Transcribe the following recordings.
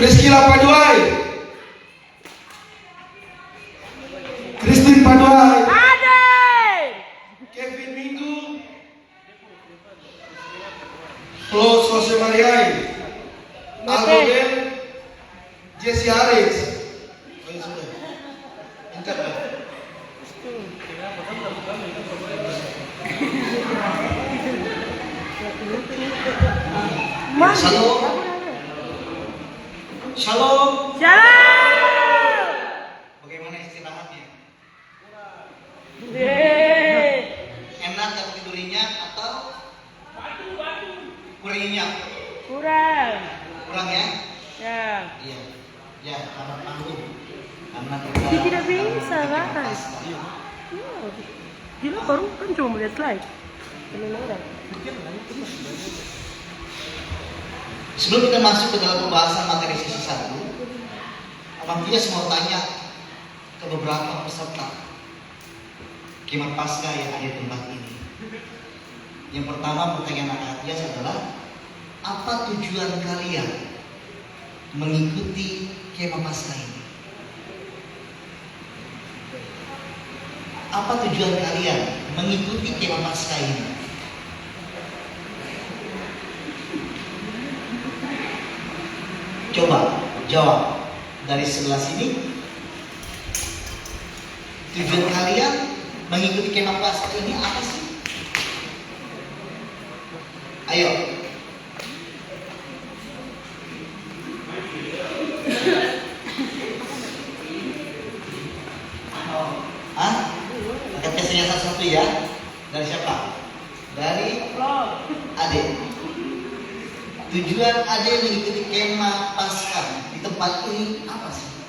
Priscila Paduai, Christine Paduai, Kevin Minggu, Flo Sose Mariai, Aldo Ben, Jesse Haris. Oh, ya sudah. Angkat ya. Shalom. Shalom. Shalom. Bagaimana istirahatnya? Enak tak tidurinya atau kurang nyenyak? Kurang ya? Ya. Iya. Ya, karena tanggung. Karena Dia tidak bisa kan? Gila baru kan cuma melihat slide. Sebelum kita masuk ke dalam pembahasan materi sesi 1, Abang Tias mau tanya ke beberapa peserta Kemah Paskah yang ada di tempat ini. Yang pertama, pertanyaan Abang Tias adalah, apa tujuan kalian mengikuti Kemah Paskah ini? Apa tujuan kalian mengikuti Kemah Paskah ini? Coba jawab dari sebelah sini. Tujuan kalian mengikuti Kemah Paskah ini apa sih? Ayo. Hah? Angkat tesnya satu-satu ya. Dari siapa? Dari Adik. Tujuan Adik mengikuti Kemah Paskah di tempat ini apa sih?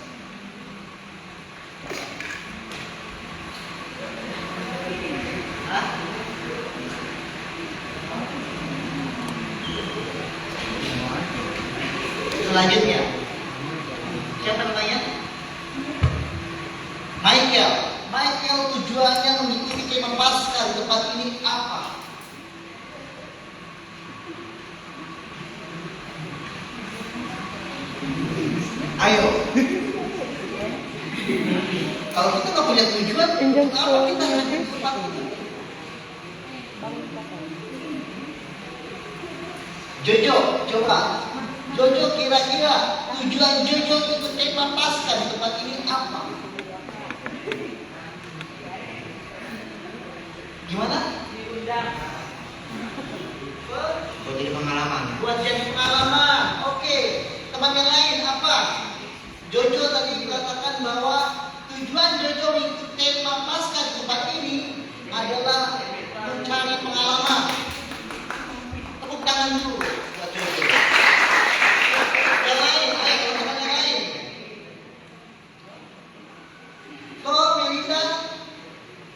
Hah? Selanjutnya, siapa namanya? Michael. Michael tujuannya mengikuti Kemah Paskah di tempat ini apa? Ayo. Kalau kita nggak punya tujuan, kenapa kita ada di tempat ini? Jojo, coba. Jojo kira-kira tujuan Jojo ikut Kemah Paskah di tempat ini apa? Gimana? Buat jadi pengalaman. Buat jadi pengalaman. Oke. Teman yang lain apa? Jojo tadi mengatakan bahwa tujuan Jojo ikut Kemah Paskah di tempat ini adalah mencari pengalaman. Tepuk tangan dulu buat Jojo. Yang lain, ayo teman yang lain. So, Melinda,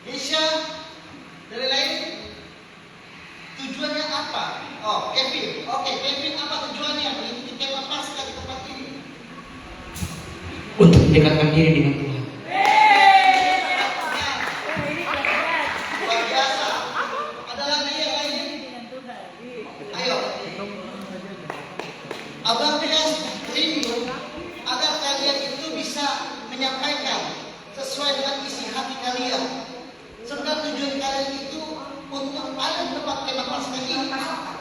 Desha, dari lain. Tujuannya apa? Oh, Kevin. Oke, Kevin apa tujuannya mengikuti Kemah Paskah di tempat ini? Untuk mendekatkan diri dengan Tuhan. Luar biasa. Ada lagi yang lain? Ayo. Abang Tias rindu agar kalian itu bisa menyampaikan sesuai dengan isi hati kalian. Sebenarnya tujuan kalian itu untuk ada di tempat Kemah Paskah ini apa?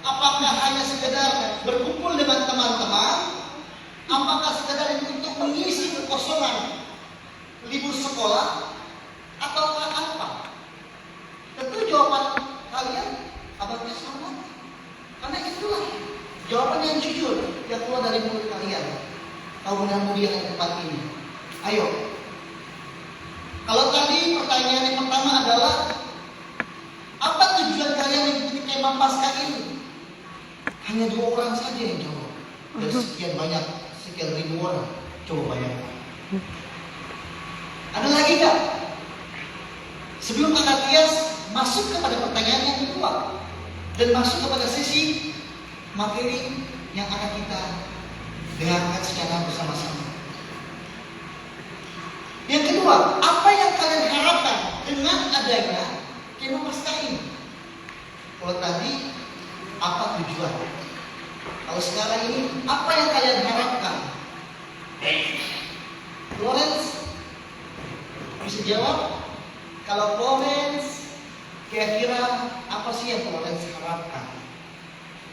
Apakah hanya sekedar berkumpul dengan teman-teman? Apakah sekedar untuk mengisi kekosongan libur sekolah? Ataukah apa? Tentu jawaban kalian abangnya sama. Karena itulah jawaban yang jujur yang keluar dari mulut kalian. Kaum muda-mudi yang di tempat ini. Ayo. Kalau tadi pertanyaan yang pertama adalah, apa tujuan kalian mengikuti Kemah Paskah ini? Hanya 2 orang saja yang jawab. Dari sekian ribu orang. Coba bayangkan. Ada lagi nggak? Sebelum Kakak Tias masuk kepada pertanyaan yang kedua dan masuk kepada sesi materi yang akan kita dengarkan secara bersama-sama. Yang kedua, apa yang kalian harapkan dengan adanya Kemah Paskah ini? Kalau tadi, apa tujuan? Kalau sekarang ini, apa yang kalian harapkan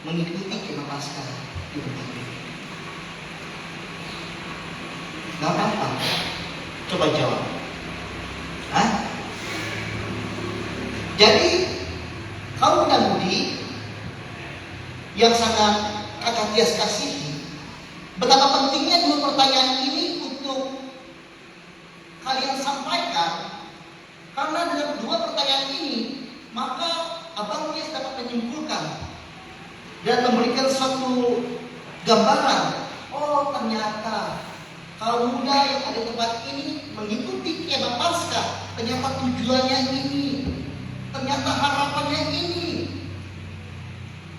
mengikuti kemah Paskah di tempat ini? Gak apa-apa. Coba jawab. Hah? Jadi kaum muda-mudi yang sangat Kakak Tias kasihi, betapa pentingnya dua pertanyaan ini untuk kalian sampaikan, karena dengan dua pertanyaan ini maka Abang Tias dapat menyimpulkan dan memberikan suatu gambaran. Oh, ternyata kaum muda yang ada di tempat ini mengikuti kemah Paskah, ternyata tujuannya ini, ternyata harapannya ini.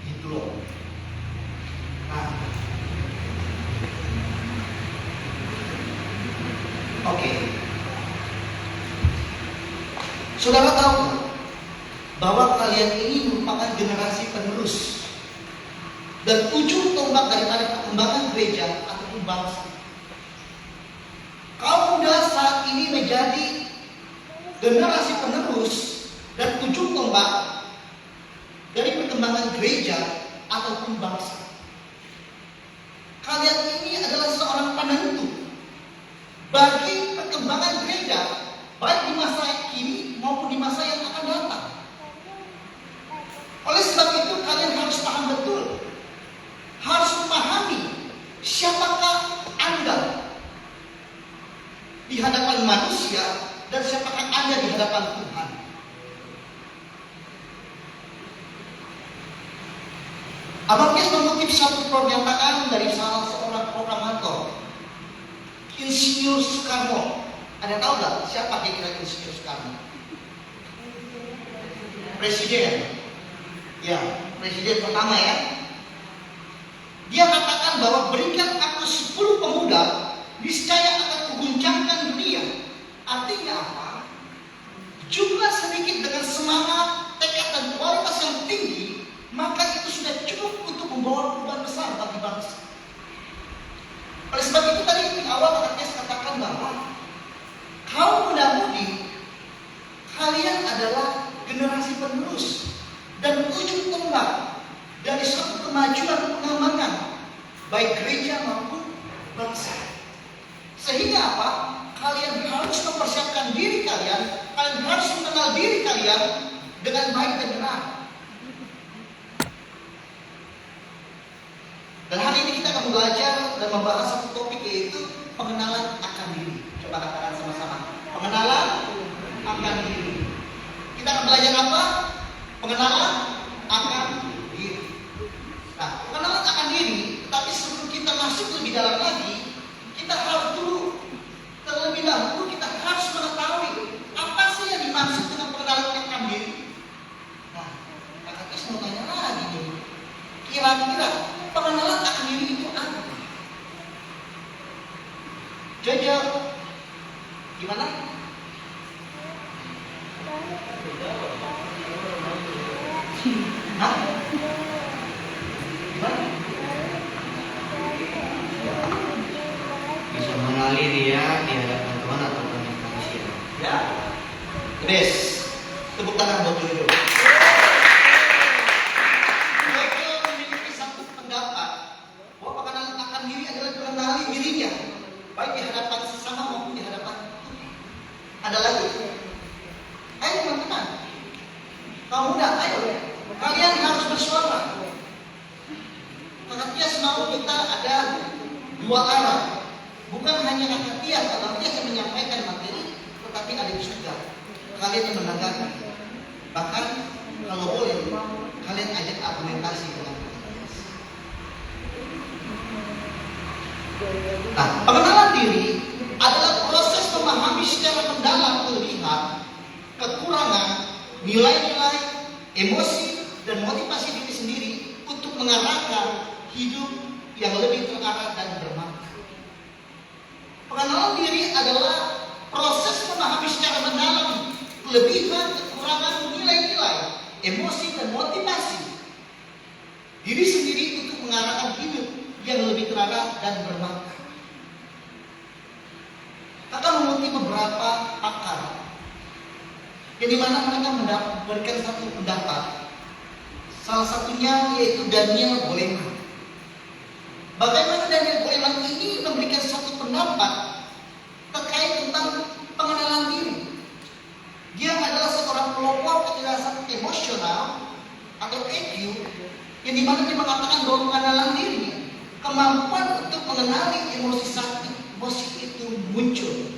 Gitu loh. Nah, oke. Saudara tahu nggak bahwa kalian ini merupakan generasi penerus dan ujung tombak daripada perkembangan gereja ataupun bangsa. Kaum muda saat ini menjadi generasi penerus dan ujung tombak dari perkembangan gereja ataupun bangsa. Kalian ini adalah seorang penentu bagi perkembangan gereja, baik di masa kini maupun di masa yang akan datang. Oleh sebab itu kalian harus paham betul, harus memahami siapakah Anda di hadapan manusia dan siapakah Anda di hadapan Tuhan. Abang Tias mengutip satu pernyataan dari salah seorang programator, Insinyur Soekarno. Ada tahu nggak siapa kira-kira Insinyur Soekarno? Presiden. Ya, presiden pertama ya. Dia katakan bahwa berikan aku 10 pemuda, niscaya akan kuguncangkan dunia. Artinya apa? Jumlah sedikit dengan semangat, tekad dan kualitas yang tinggi, maka itu sudah cukup untuk membawa perubahan besar bagi bangsa. Oleh sebab itu tadi di awal Kakak katakan bahwa kaum muda-mudi, kalian adalah generasi penerus dan ujung tombak dari suatu kemajuan pengembangan baik gereja maupun bangsa. Sehingga apa? Kalian harus mempersiapkan diri kalian, kalian harus mengenal diri kalian dengan baik dan benar. Dan hari ini kita akan belajar dan membahas satu topik, yaitu pengenalan akan diri. Coba katakan sama-sama, pengenalan akan diri. Kita akan belajar apa? Pengenalan akan diri. Nah, pengenalan akan diri, tetapi sebelum kita masuk lebih dalam lagi, kita harus terlebih dahulu kita harus mengetahui apa sih yang dimaksud dengan pengenalan akan diri. Nah, Kakak Tis mau tanya lagi nih, kira-kira pengenalan akan diri itu apa? Jojo, gimana? Hah? Gimana? Bisa mengenali dia di hadapan Tuhan ataupun di manusia. Ya, Des, tepuk tangan buat Jojo. Jojo memiliki satu pendapat bahwa pengenalan akan diri adalah mengenali dirinya, baik di hadapan sesama maupun di hadapan Tuhan. Ada lagi? Ayo teman-teman, kamu muda, ayo, kalian harus bersuara. Kakak Tias mau kita ada dua arah. Bukan hanya Kakak Tias, Kakak Tias yang menyampaikan materi, tetapi ada juga kalian yang mendengarkan. Bahkan kalau boleh, kalian ajak argumentasi dengan Kakak Tias. Nah, pengenalan diri adalah proses memahami secara mendalam kelebihan, kekurangan, nilai-nilai, emosi, dan motivasi diri sendiri untuk mengarahkan hidup yang lebih terarah dan bermakna. Pengenalan diri adalah proses memahami secara mendalam kelebihan, kekurangan, nilai-nilai, emosi, dan motivasi diri sendiri untuk mengarahkan hidup yang lebih terarah dan bermakna. Kakak mengutip beberapa pakar yang dimana mereka memberikan satu pendapat. Salah satunya yaitu Daniel Goleman. Bagaimana Daniel Goleman ini memberikan suatu pendapat terkait tentang pengenalan diri. Dia adalah seorang pelopor kecerdasan emosional atau EQ, yang dimana dia mengatakan bahwa pengenalan diri, kemampuan untuk mengenali emosi saat emosi itu muncul,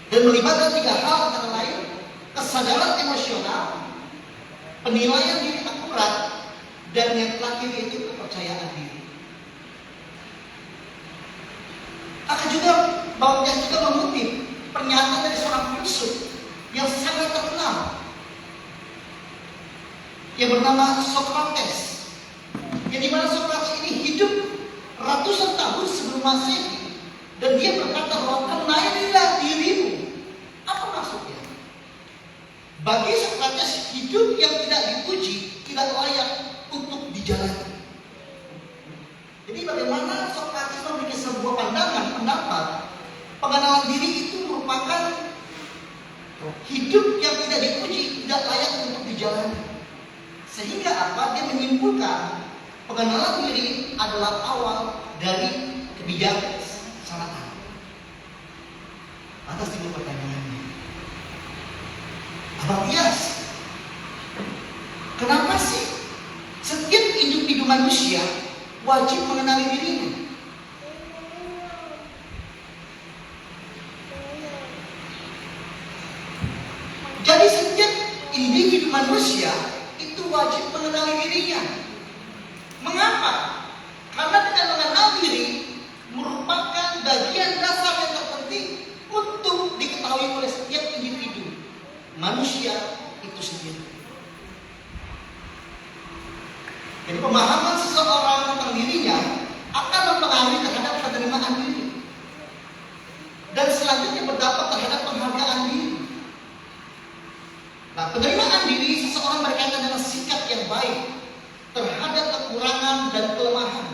dan melibatkan 3 hal antara lain: kesadaran emosional, penilaian diri akurat, dan yang terakhir yaitu kepercayaan diri. Akan juga bahwa dia juga mengutip pernyataan dari seorang filsuf yang sangat terkenal yang bernama Socrates, yang dimana Socrates ini hidup ratusan tahun sebelum Masehi, dan dia berkata bahwa kenalilah dirimu. Apa maksudnya? Bagi Socrates, hidup yang tidak dipuji tidak layak untuk dijalani. Jadi bagaimana Socrates memiliki sebuah pandangan, pendapat, pengenalan diri itu merupakan hidup yang tidak dipuji, tidak layak untuk dijalani. Sehingga apa? Dia menyimpulkan pengenalan diri adalah awal dari kebijaksanaan. Lantas timbul pertanyaannya, Abang Tias, kenapa sih setiap individu manusia wajib mengenali dirinya? Jadi setiap individu manusia itu wajib mengenali dirinya. Mengapa? Karena dengan mengenal diri merupakan bagian dasar yang terpenting untuk diketahui oleh setiap individu manusia itu sendiri. Jadi pemahaman seseorang tentang dirinya akan mempengaruhi terhadap penerimaan diri, dan selanjutnya berdampak terhadap penghargaan diri. Nah, penerimaan diri seseorang berkaitan dengan sikap yang baik terhadap kekurangan dan kelemahan.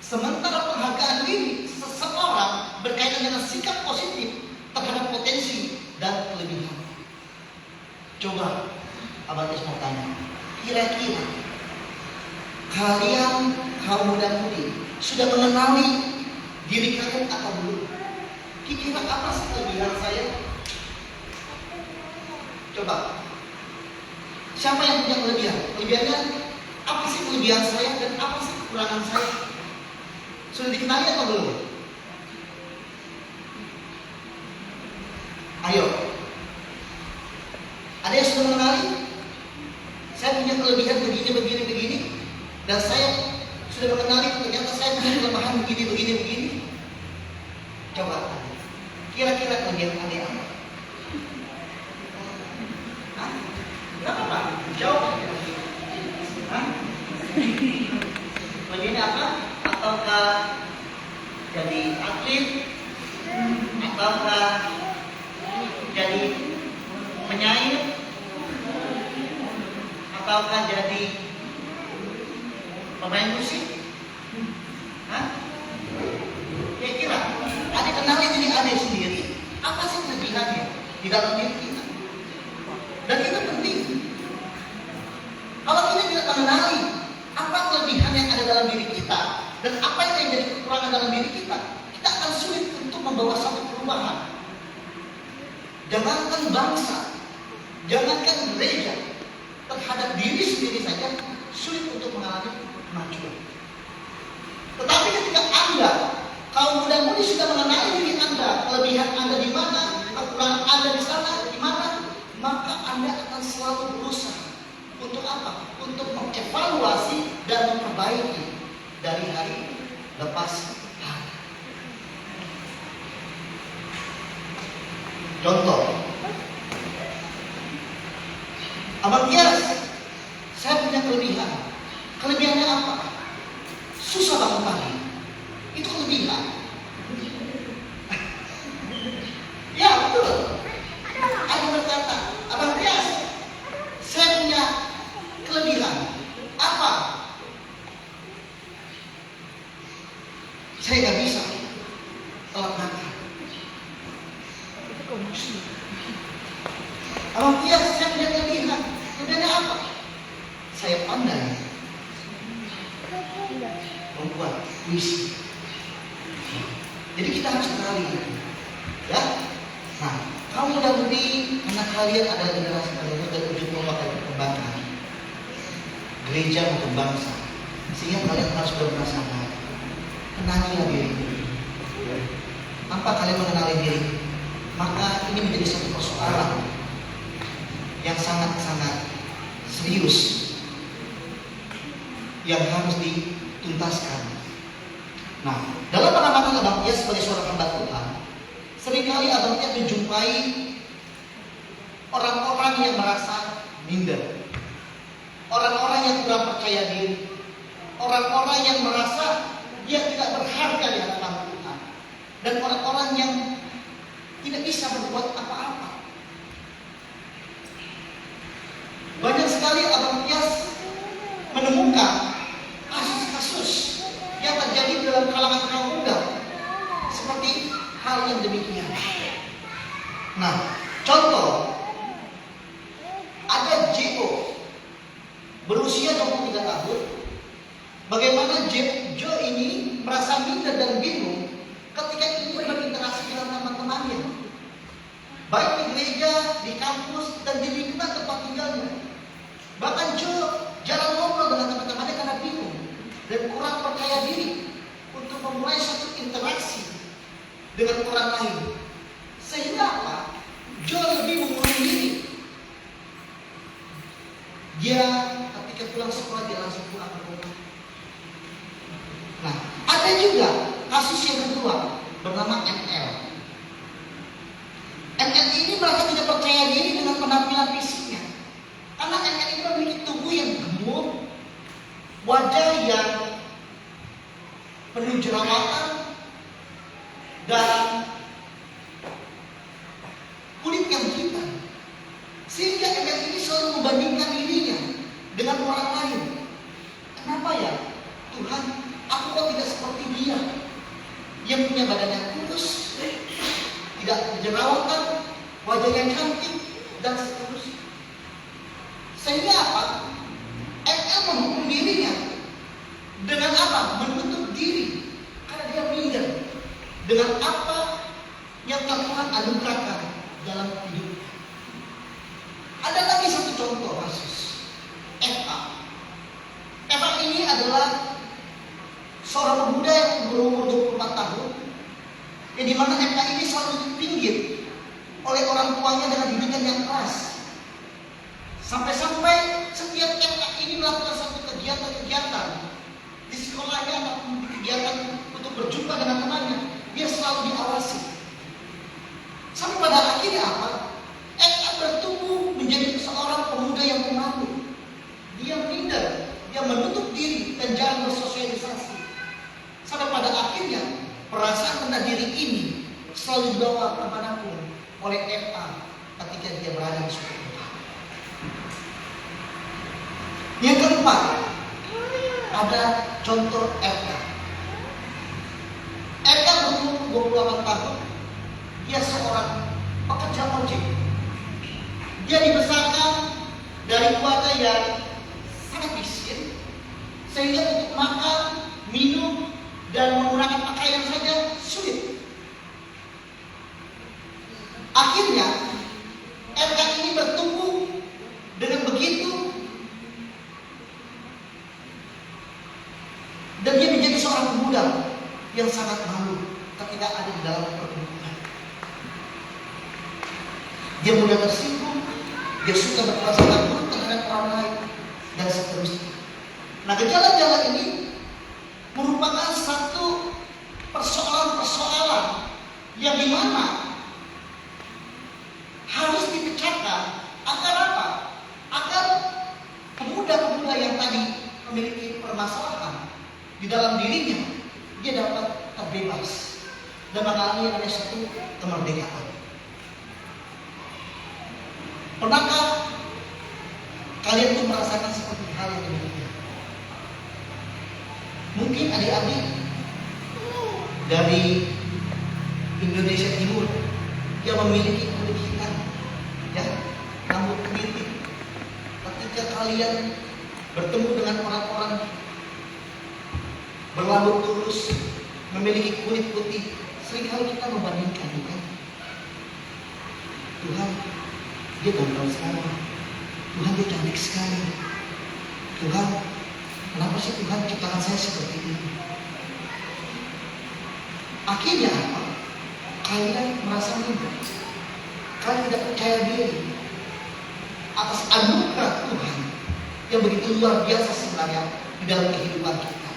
Sementara penghargaan diri seseorang berkaitan dengan sikap positif terhadap potensi dan kelebihan. Coba Abang Tias mau tanya, kira-kira kalian kaum muda mudi sudah mengenali diri kalian atau belum? Kira-kira apa sih kelebihan saya? Coba, siapa yang punya kelebihan? Kelebihannya apa sih kelebihan saya dan apa sih kekurangan saya? Sudah dikenali atau belum? Ayo, ada yang sudah mengenali? Saya punya kelebihan begini, dan saya sudah mengenali ternyata saya punya kelemahan begini. Coba, kira-kira kelebihan ada apa? Kenapa Pak? Jawab. Kelebihannya apa? Ataukah jadi atlet? Ataukah jadi penyair? Ataukah jadi pemain musik? Kira-kira adik kenali diri adik sendiri. Apa sih kelebihannya di dalam diri kita? Dan itu penting. Kalau kita tidak mengenali apa kelebihan yang ada dalam diri kita dan apa yang menjadi kekurangan dalam diri kita akan sulit untuk membawa satu perubahan. Jangankan bangsa, jangankan gereja, terhadap diri sendiri saja sulit untuk mengalami kemajuan. Tetapi ketika Anda, kaum muda-mudi, sudah mengenali diri Anda, kelebihan Anda di mana, kekurangan Anda di sana di mana, maka Anda akan selalu berusaha untuk apa? Untuk mengevaluasi dan memperbaiki dari hari lepas hari. Contoh, Abang Tias, saya punya kelebihan. Kelebihannya apa? Susah bangun pagi. Itu kelebihan. Ya betul. Ada berkata, Abang Tias, saya punya kelebihan. Apa? Saya nggak bisa telat makan. Abang Tias, saya punya kelebihan. Kelebihannya apa? Saya pandai membuat puisi. Jadi kita harus kenali itu, ya. Nah, kamu mudah mudi karena kalian adalah generasi penerus dan ujung tombak dari perkembangan gereja maupun bangsa, sehingga kalian harus berusaha kenalilah diri. Tanpa kalian mengenali diri, maka ini menjadi satu persoalan yang sangat-sangat serius yang harus dituntaskan. Nah, dalam pengamatan Abang Tias sebagai seorang hamba Tuhan, seringkali Abang Tias menjumpai orang-orang yang merasa minder, orang-orang yang kurang percaya diri, orang-orang yang merasa dia tidak berharga di hadapan Tuhan, dan orang-orang yang tidak bisa berbuat apa-apa. Banyak sekali Abang Tias menemukan kasus-kasus yang terjadi dalam kalangan kaum muda seperti hal yang demikian. Nah, contoh, ada Jo berusia 23 tahun. Bagaimana Jo ini merasa minder dan bingung ketika ingin berinteraksi dengan teman-temannya, baik di gereja, di kampus, dan di lingkungan tempat tinggalnya. Bahkan Jo jarang ngobrol dengan teman-temannya karena bingung dan kurang percaya diri untuk memulai suatu interaksi dengan orang lain. Sehingga apa? Jo lebih mengurung diri. Dia ketika pulang sekolah dia langsung pulang ke rumah. Nah, ada juga kasus yang kedua bernama ML. ML ini merasa tidak percaya diri dengan penampilan fisiknya, karena ML ini memiliki tubuh yang gemuk, wajah yang penuh jerawatan, dan kulit yang hitam. Sehingga ML ini selalu membandingkan dirinya dengan orang lain. Kenapa ya? Tuhan, aku kok tidak seperti dia yang punya badan yang kurus, tidak jerawatan, wajah yang cantik, dan seterusnya. Sehingga apa? ML menghukum dirinya dengan apa? Menutup diri karena dia minder dengan apa yang Tuhan anugerahkan dalam hidupnya. Ada lagi satu contoh kasus, Eva. Eva ini adalah seorang pemuda yang berumur 24 tahun, yang dimana Eva ini selalu dipinggir oleh orang tuanya dengan didikan yang keras. Sampai-sampai setiap Eva ini melakukan satu kegiatan-kegiatan di sekolahnya ataupun kegiatan untuk berjumpa dengan temannya, dia selalu diawasi. Sampai pada akhirnya apa? Eva bertumbuh menjadi seorang pemuda yang pemalu. Dia minder, dia menutup diri dan jarang bersosialisasi. Sampai pada akhirnya perasaan rendah diri ini selalu dibawa kemanapun oleh Eva ketika dia berada di suatu tempat. Yang keempat, ada contoh Eva. Eva berumur 28 tahun. Dia seorang pekerja ojek. Dia dibesarkan dari keluarga yang sangat miskin, sehingga untuk makan, minum, dan menggunakan pakaian saja sulit. Akhirnya Eva ini bertumbuh dengan begitu, dan dia menjadi seorang pemuda yang sangat malu ketika ada di dalam perkumpulan. Dia mudah tersinggung, dia suka berprasangka buruk terhadap orang lain, dan seterusnya. Nah, gejala-gejala ini merupakan satu persoalan-persoalan yang dimana harus dipecahkan agar apa? Agar pemuda-pemuda yang tadi memiliki permasalahan di dalam dirinya, dia dapat terbebas dan mengalami yang namanya satu kemerdekaan. Pernahkah kalian tuh merasakan seperti hal yang demikian? Mungkin adik-adik dari Indonesia Timur yang memiliki kulit hitam, ya, rambut keriting. Ketika kalian bertemu dengan orang-orang berlalu lurus, memiliki kulit putih, seringkali kita membandingkan, bukan? Tuhan, dia ganteng sekali. Tuhan, dia cantik sekali. Tuhan, kenapa sih Tuhan ciptakan saya seperti ini? Akhirnya apa? Kalian merasa minder. Kalian tidak percaya diri atas anugerah Tuhan yang begitu luar biasa sebenarnya di dalam kehidupan kita.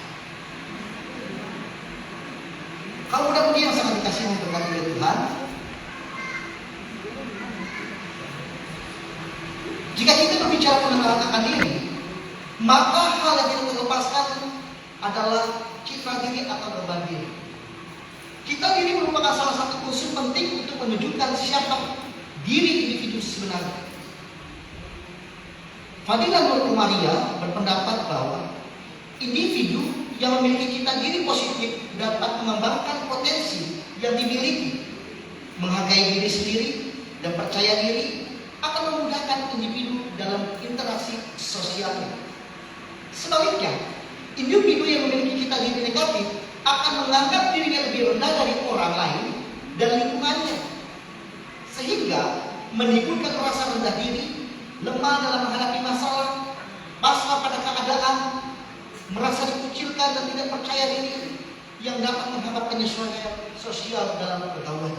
Kalau mudah-mudahan yang sangat dikasih memberkati oleh Tuhan, jika kita berbicara pengenalan akan diri, maka hal yang kita terlepaskan adalah citra diri atau beban diri. Citra diri merupakan salah satu unsur penting untuk menunjukkan siapa diri individu sebenarnya. Fadilah Nur Maria berpendapat bahwa individu yang memiliki citra diri positif dapat mengembangkan potensi yang dimiliki, menghargai diri sendiri dan percaya diri akan memudahkan individu dalam interaksi sosialnya. Sebaliknya, individu yang memiliki citra diri negatif akan menganggap dirinya lebih rendah dari orang lain dan lingkungannya, sehingga menimbulkan rasa rendah diri, lemah dalam menghadapi masalah, pasrah pada keadaan, merasa dikucilkan dan tidak percaya diri, yang dapat menghambat penyesuaian sosial dalam pergaulan.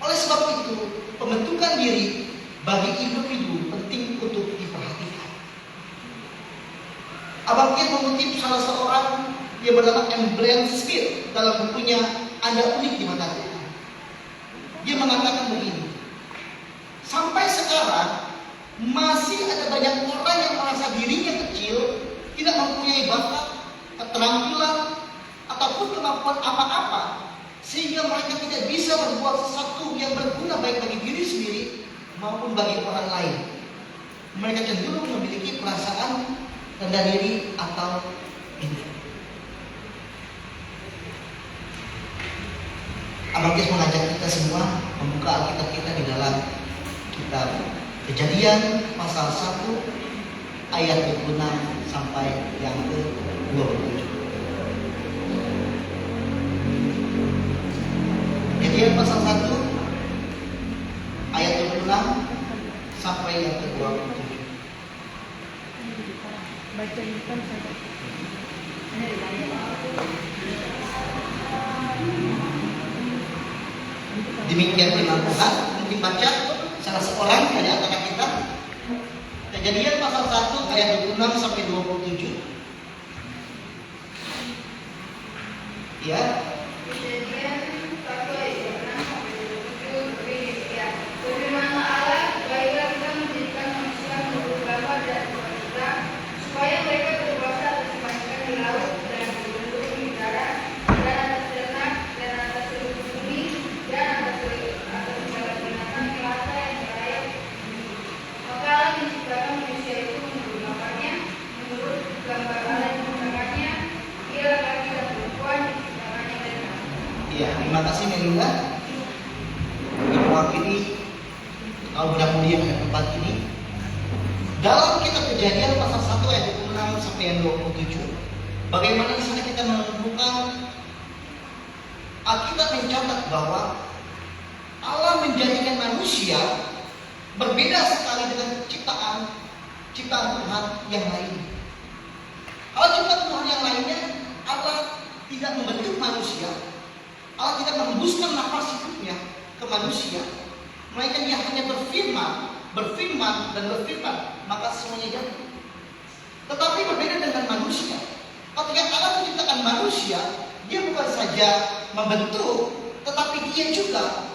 Oleh sebab itu, pembentukan diri bagi individu penting untuk diperhatikan. Abang Kier mengutip salah seorang yang bernama M. Brian Smith dalam bukunya Anda Unik di Mata Tuhan. Dia mengatakan begini, sampai sekarang masih ada banyak orang yang merasa dirinya kecil, tidak mempunyai bakat, keterampilan, ataupun kemampuan apa-apa, sehingga mereka tidak bisa berbuat sesuatu yang berguna baik bagi diri sendiri maupun bagi orang lain. Mereka cenderung memiliki perasaan rendah diri atau minder. Abang Kies mengajak kita semua membuka Alkitab kita di dalam kitab Kejadian pasal 1 ayat 26 sampai yang ke-27. Kejadian pasal 1 ayat 26 sampai yang ke-27. Baca depan saja. Demikian firman Tuhan. Mungkin baca salah seorang dari antara kita. Kejadian pasal 1 ayat 26 sampai 27. Ya. Kejadian 1 ayat 26 sampai 27 berbunyi ya. Berfirmanlah Allah, baiklah kita menjadikan manusia menurut gambar dan rupa kita, supaya mereka berkuasa atas ikan di laut dan burung di darat dan atas ternak dan atas seluruh bumi dan atas segala binatang melata yang merayap di bumi. Maka Allah menciptakan manusia itu menurut gambarnya, menurut gambar Allah yang menciptakannya, ia laki-laki dan perempuan diciptakannya dari Allah. Ya, terima kasih Melinda. Ini mewakili kaum muda-mudi yang ada di tempat ini. Dalam kitab Kejadian pasal 1 ayat 26 sampai yang 27, bagaimana di sana kita menemukan Alkitab mencatat bahwa Allah menjadikan manusia berbeda sekali dengan ciptaan Tuhan yang lain. Kalau ciptaan Tuhan yang lainnya, Allah tidak membentuk manusia, Allah tidak menghembuskan nafas hidupnya ke manusia, melainkan Dia hanya berfirman, maka semuanya jadi. Tetapi berbeda dengan manusia. Ketika Allah menciptakan manusia, Dia bukan saja membentuk, tetapi Dia juga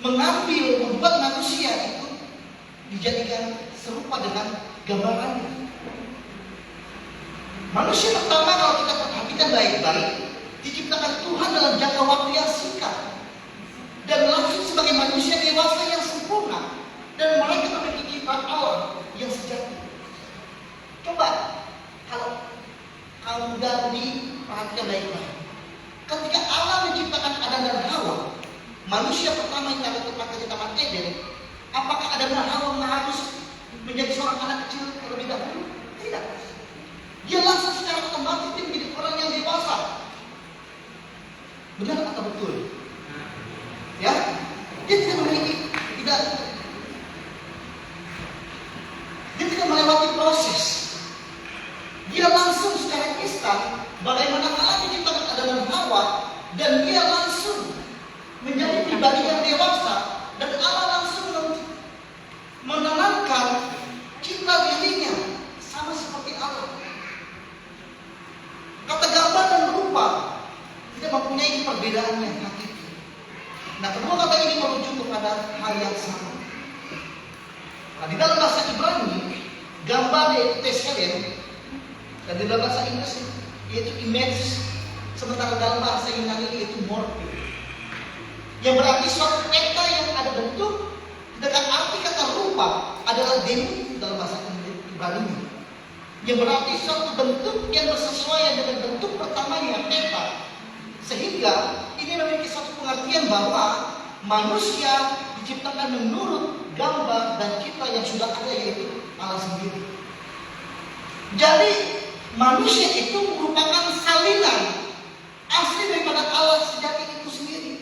membuat manusia itu dijadikan serupa dengan gambarannya. Manusia pertama, kalau kita perhatikan baik-baik, diciptakan Tuhan dalam jangka waktu yang singkat dan langsung sebagai manusia dewasa yang sempurna, dan mereka memiliki ciptaan Allah yang sejati. Coba kalau kaum muda perhatikan baik-baik, ketika Allah menciptakan Adam dan Hawa, manusia pertama yang ada tempatnya di Taman Eden, apakah Adam dan Hawa harus menjadi seorang anak kecil terlebih dahulu? dia langsung secara otomatis dia menjadi orang yang dewasa. Benar atau betul? Ya, dia tidak memiliki, dia tidak melewati proses. Dia langsung secara instan, bagaimana Allah menciptakan Adam dan Hawa, dan dia langsung menjadi pribadi yang dewasa, dan Allah langsung menanamkan cita dirinya sama seperti Allah. Kata gambar dan rupa tidak mempunyai perbedaan yang hakiki. Nah, kedua kata ini merujuk kepada hal yang sama. Nah, di dalam bahasa Ibrani, gambar yaitu teselen, dan di dalam bahasa Inggris yaitu image, sementara dalam bahasa Yunani yaitu morphe, yang berarti suatu peta yang ada bentuk. Dengan arti kata rupa adalah demi dalam bahasa Ibrani, yang berarti suatu bentuk yang bersesuaian dengan bentuk pertamanya peta, sehingga ini memiliki suatu pengertian bahwa manusia diciptakan menurut gambar dan cipta yang sudah ada, yaitu Allah sendiri. Jadi manusia itu merupakan salinan asli daripada Allah sejati itu sendiri.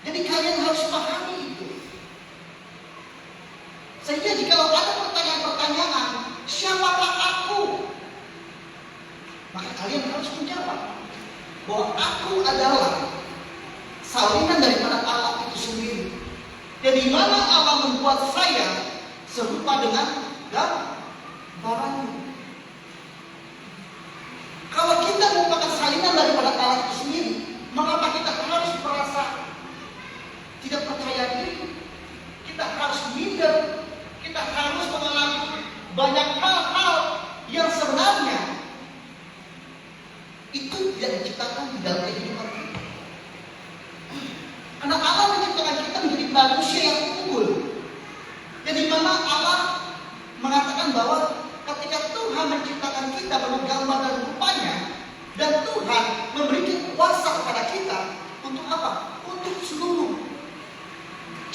Jadi kalian harus pahami itu. Sehingga jika ada pertanyaan-pertanyaan, siapakah aku? Maka kalian harus menjawab bahwa aku adalah salinan daripada Allah itu sendiri. Dan di mana Allah membuat saya serupa dengan gambarannya. Kalau kita merupakan salinan daripada Allah itu sendiri, mengapa kita harus merasa tidak percaya diri? Kita harus minder. Kita harus mengalami banyak hal-hal yang sebenarnya itu tidak diciptakan di dalam kehidupan kita. Karena Allah menciptakan kita menjadi manusia yang unggul. Jadi mana Allah mengatakan bahwa ketika Tuhan menciptakan kita menurut gambar dan rupanya, dan Tuhan memberikan kuasa kepada kita untuk apa? Untuk seluruh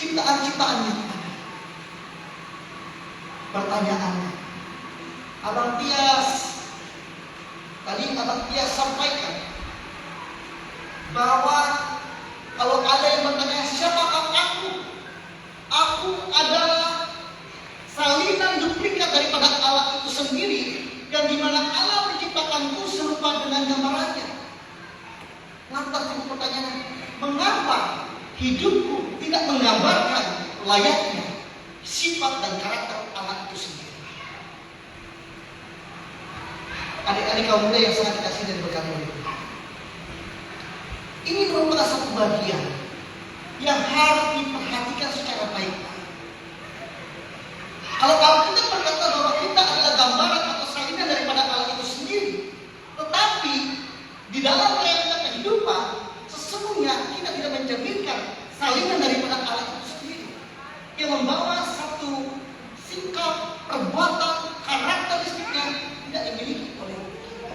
ciptaan-ciptaannya. Pertanyaannya, Abang Tias sampaikan bahwa kalau ada yang bertanya siapakah aku? Aku adalah salinan duplikat daripada Allah itu sendiri, yang dimana Allah menciptakanku serupa dengan gambarannya. Lantas pertanyaan, mengapa hidupku tidak menggambarkan layaknya sifat dan karakter Allah itu sendiri? Adik-adik kaum muda yang sangat dikasihi dan berkati oleh Tuhan, ini merupakan satu bagian yang harus diperhatikan secara baik-baik. Kalau kita berkata bahwa kita adalah gambaran atau salinan daripada Allah itu sendiri, tetapi di dalam realita kehidupan sesungguhnya kita tidak mencerminkan salinan daripada Allah itu sendiri, yang membawa satu sikap, perbuatan, karakteristiknya tidak dimiliki oleh kita.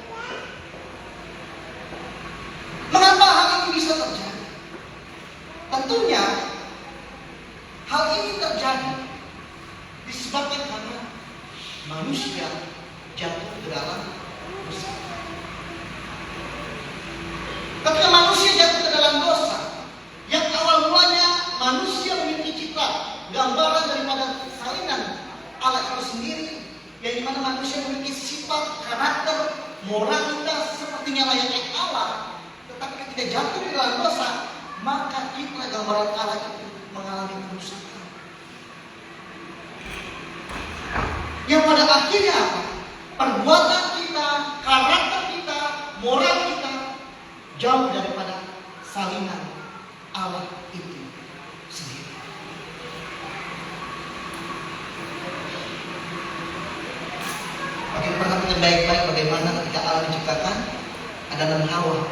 Mengapa hal ini bisa terjadi? Tentunya hal ini terjadi disebabkan karena manusia jatuh ke dalam dosa. Ketika manusia jatuh ke dalam dosa, yang awal mulanya manusia memiliki cita, gambaran daripada salinan Allah itu sendiri, yang dimana manusia memiliki sifat, karakter, moralitas sepertinya layaknya Allah, tetapi ketika jatuh ke dalam dosa, maka kita gambaran Allah itu mengalami kerusakan. Yang pada akhirnya apa? Perbuatan kita, karakter kita, moral kita jauh daripada salinan Allah itu sendiri. Oke, perhatikan baik-baik bagaimana ketika Allah menciptakan Adam dan Hawa,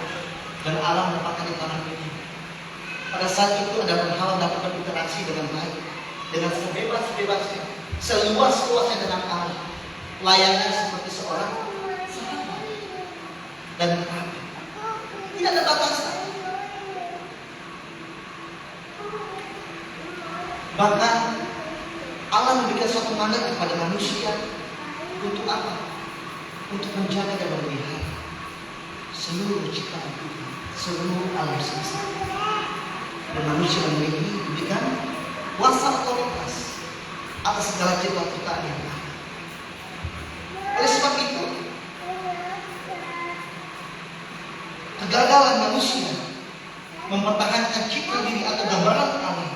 dan Allah menempatkan di tanah bumi. Pada saat itu Adam dan Hawa dapat berinteraksi dengan baik, dengan sebebas-bebasnya, seluas-luasnya dengan Allah, layaknya seperti seorang sahabat dan kerabat. Tidak ada batasan. Bahkan Allah memberikan suatu mandat kepada manusia untuk apa? untuk menjaga dan memelihara seluruh ciptaan Tuhan, seluruh alam semesta. Dan manusia memiliki diberikan kuasa otoritas atas segala ciptaan yang ada. Oleh sebab itu, kegagalan manusia mempertahankan citra diri atau gambaran Allah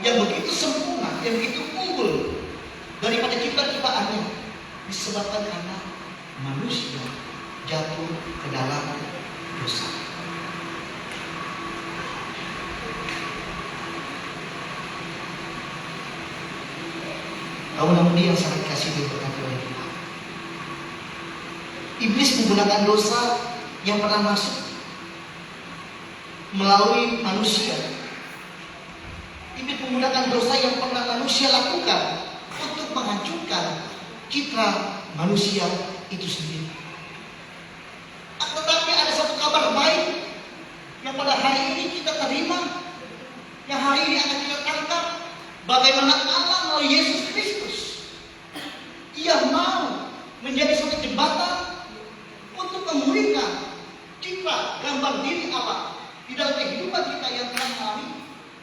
yang begitu sempurna, yang begitu unggul daripada ciptaan-ciptaannya, disebabkan karena manusia jatuh ke dalam dosa. Kaum-kaum yang sangat kasih diberkati oleh Tuhan, iblis menggunakan dosa yang pernah masuk melalui manusia. Iblis menggunakan dosa yang pernah manusia lakukan untuk menghancurkan citra manusia itu sendiri. Tetapi ada satu kabar baik yang pada hari ini kita terima, yang hari ini akan kita tangkap, bagaimana Allah melalui Yesus Kristus, Ia mau menjadi suatu jembatan untuk memulihkan citra gambar diri Allah di dalam kehidupan kita yang telah mengalami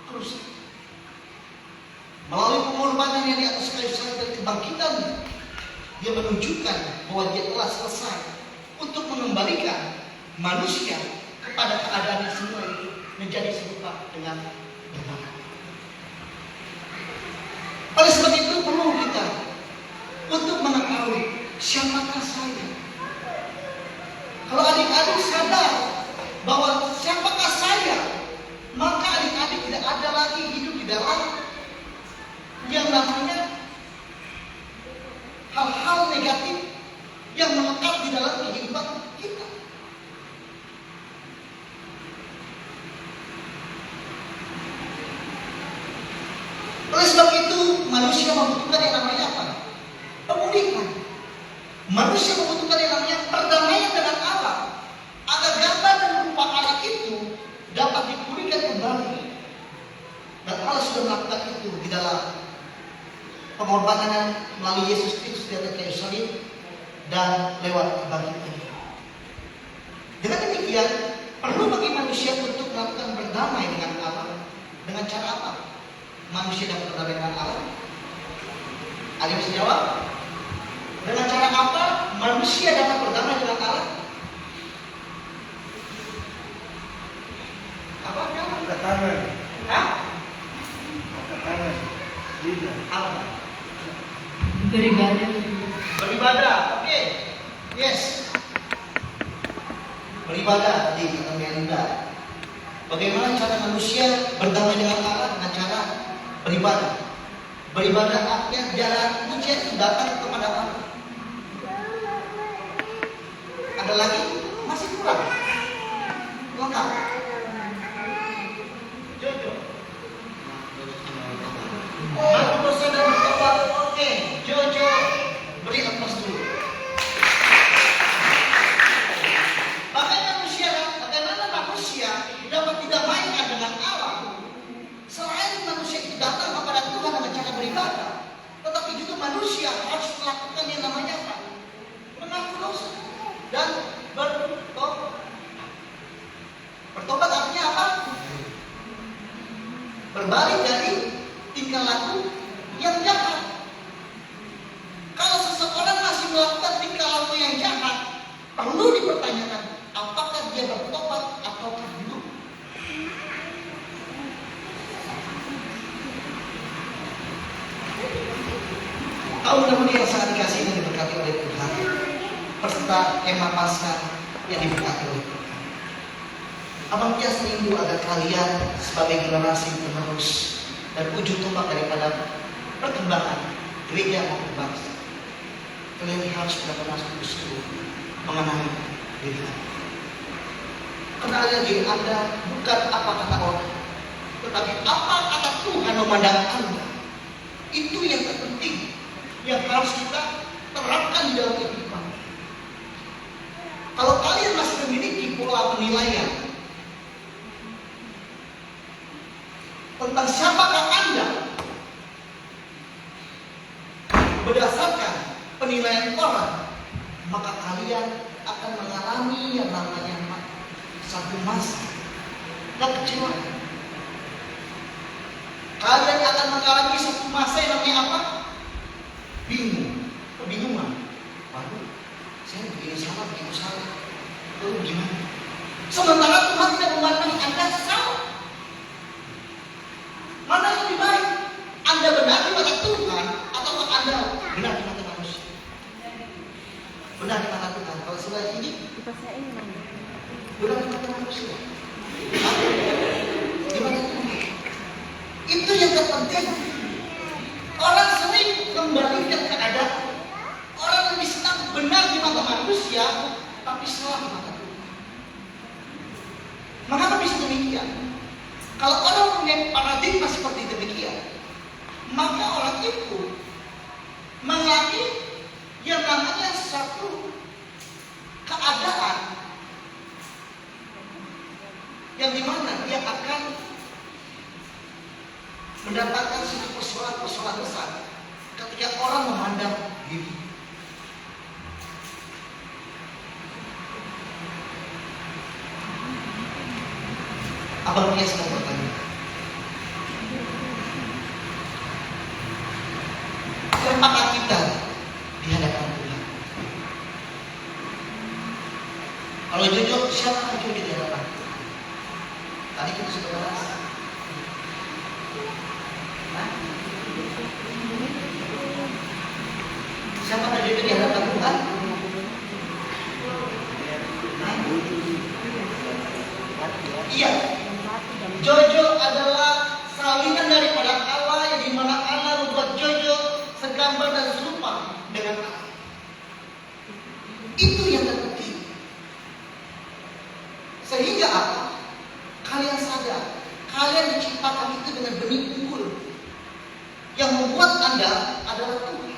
kerusakan. Melalui pengorbanan yang di atas kayu salib dan kebangkitan, Dia menunjukkan bahwa Dia telah selesai untuk mengembalikan manusia kepada keadaan yang semula itu menjadi serupa dengan benar. Oleh sebab itu perlu kita untuk mengetahui siapakah saya. Kalau adik-adik sadar bahwa siapakah saya, maka adik-adik tidak ada lagi hidup di dalam yang namanya hal-hal negatif yang melekat di dalam kehidupan kita. Oleh sebab itu manusia membutuhkan yang namanya apa? Pemulihan. Manusia membutuhkan yang namanya perdamaian dengan Allah, agar gambar dan rupa Allah itu dapat dipulihkan kembali. Dan Allah sudah melakukan itu di dalam pengorbanan melalui Yesus Kristus di atas kayu salib dan lewat kebangkitan. Dengan demikian, perlu bagi manusia untuk melakukan berdamai dengan Allah. Dengan cara apa manusia dapat berdamai dengan Allah? Ada yang bisa jawab? Dengan cara apa manusia dapat berdamai dengan Allah? Apa? Tangan, Hah? tangan, lidah. Apa? Beribadah. Beribadah, oke. Yes. Beribadah tadi kata Melinda. Bagaimana cara manusia berdamai dengan Allah? Dengan cara beribadah. Beribadah artinya jalan manusia itu datang kepada Allah. Ada lagi? Masih kurang? Lengkap? Jojo. Mengaku dosa dan bertobat. Oke, Jojo. Beri aplaus dulu. Bagaimana manusia dapat didamaikan dengan Allah? Selain manusia itu datang kepada Tuhan dengan cara beribadah, tetapi juga manusia harus melakukan yang namanya apa? Mengaku dosa dan bertobat. Bertobat artinya apa? Berbalik dari tingkah laku yang jahat. Kalau seseorang masih melakukan tingkah laku yang jahat, perlu dipertanyakan apakah dia bertobat atau belum. Kaum-kaum yang sangat dikasihi dan diberkati oleh Tuhan, peserta kemah Paskah yang diberkati oleh Tuhan. Abang Tias rindu agar kalian sebagai generasi penerus dan ujung tombak daripada perkembangan gereja maupun bangsa, kalian harus benar-benar sungguh-sungguh mengenali diri Anda. Kenali diri Anda bukan apa kata orang, tetapi apa kata Tuhan memandang Anda. Itu yang terpenting, yang harus kita terapkan di dalam kehidupan. Kalau kalian masih memiliki pola penilaian tentang siapakah Anda berdasarkan penilaian orang, maka kalian akan mengalami yang namanya satu masa kekecewaan. Kalian akan mengalami satu masa yang namanya apa? Bingung, kebingungan. Waduh, saya begini salah, begitu salah. Lalu gimana? Sementara Tuhan tidak memandang Anda salah. Mana yang lebih baik? Anda benar di mata Tuhan atau Anda benar di mata manusia? Benar di mata Tuhan. Kalau sebelah ini, benar di mata manusia. Di mata Tuhan. Itu yang terpenting. Orang sering membalikan keadaan. Orang lebih senang benar di mata manusia, tapi salah di mata Tuhan. Mengapa bisa demikian? Kalau orang punya paradigma seperti demikian, maka orang itu mengalami yang namanya satu keadaan yang dimana dia akan mendapatkan suatu persoalan-persoalan besar ketika orang memandang diri. Abang Pias mau bertanya, siapakah kita di hadapan Tuhan? Kalau jujur, siapakah kita di hadapan Tuhan? Tadi kita sudah bahas. Siapakah jujur di hadapan Tuhan? Iya. Jojo adalah salinan daripada Allah, yang dimana Allah membuat Jojo segambar dan serupa dengan Allah. Itu yang terpenting. Sehingga apa? Kalian sadar, kalian diciptakan itu dengan benih unggul. Yang membuat Anda adalah Tuhan.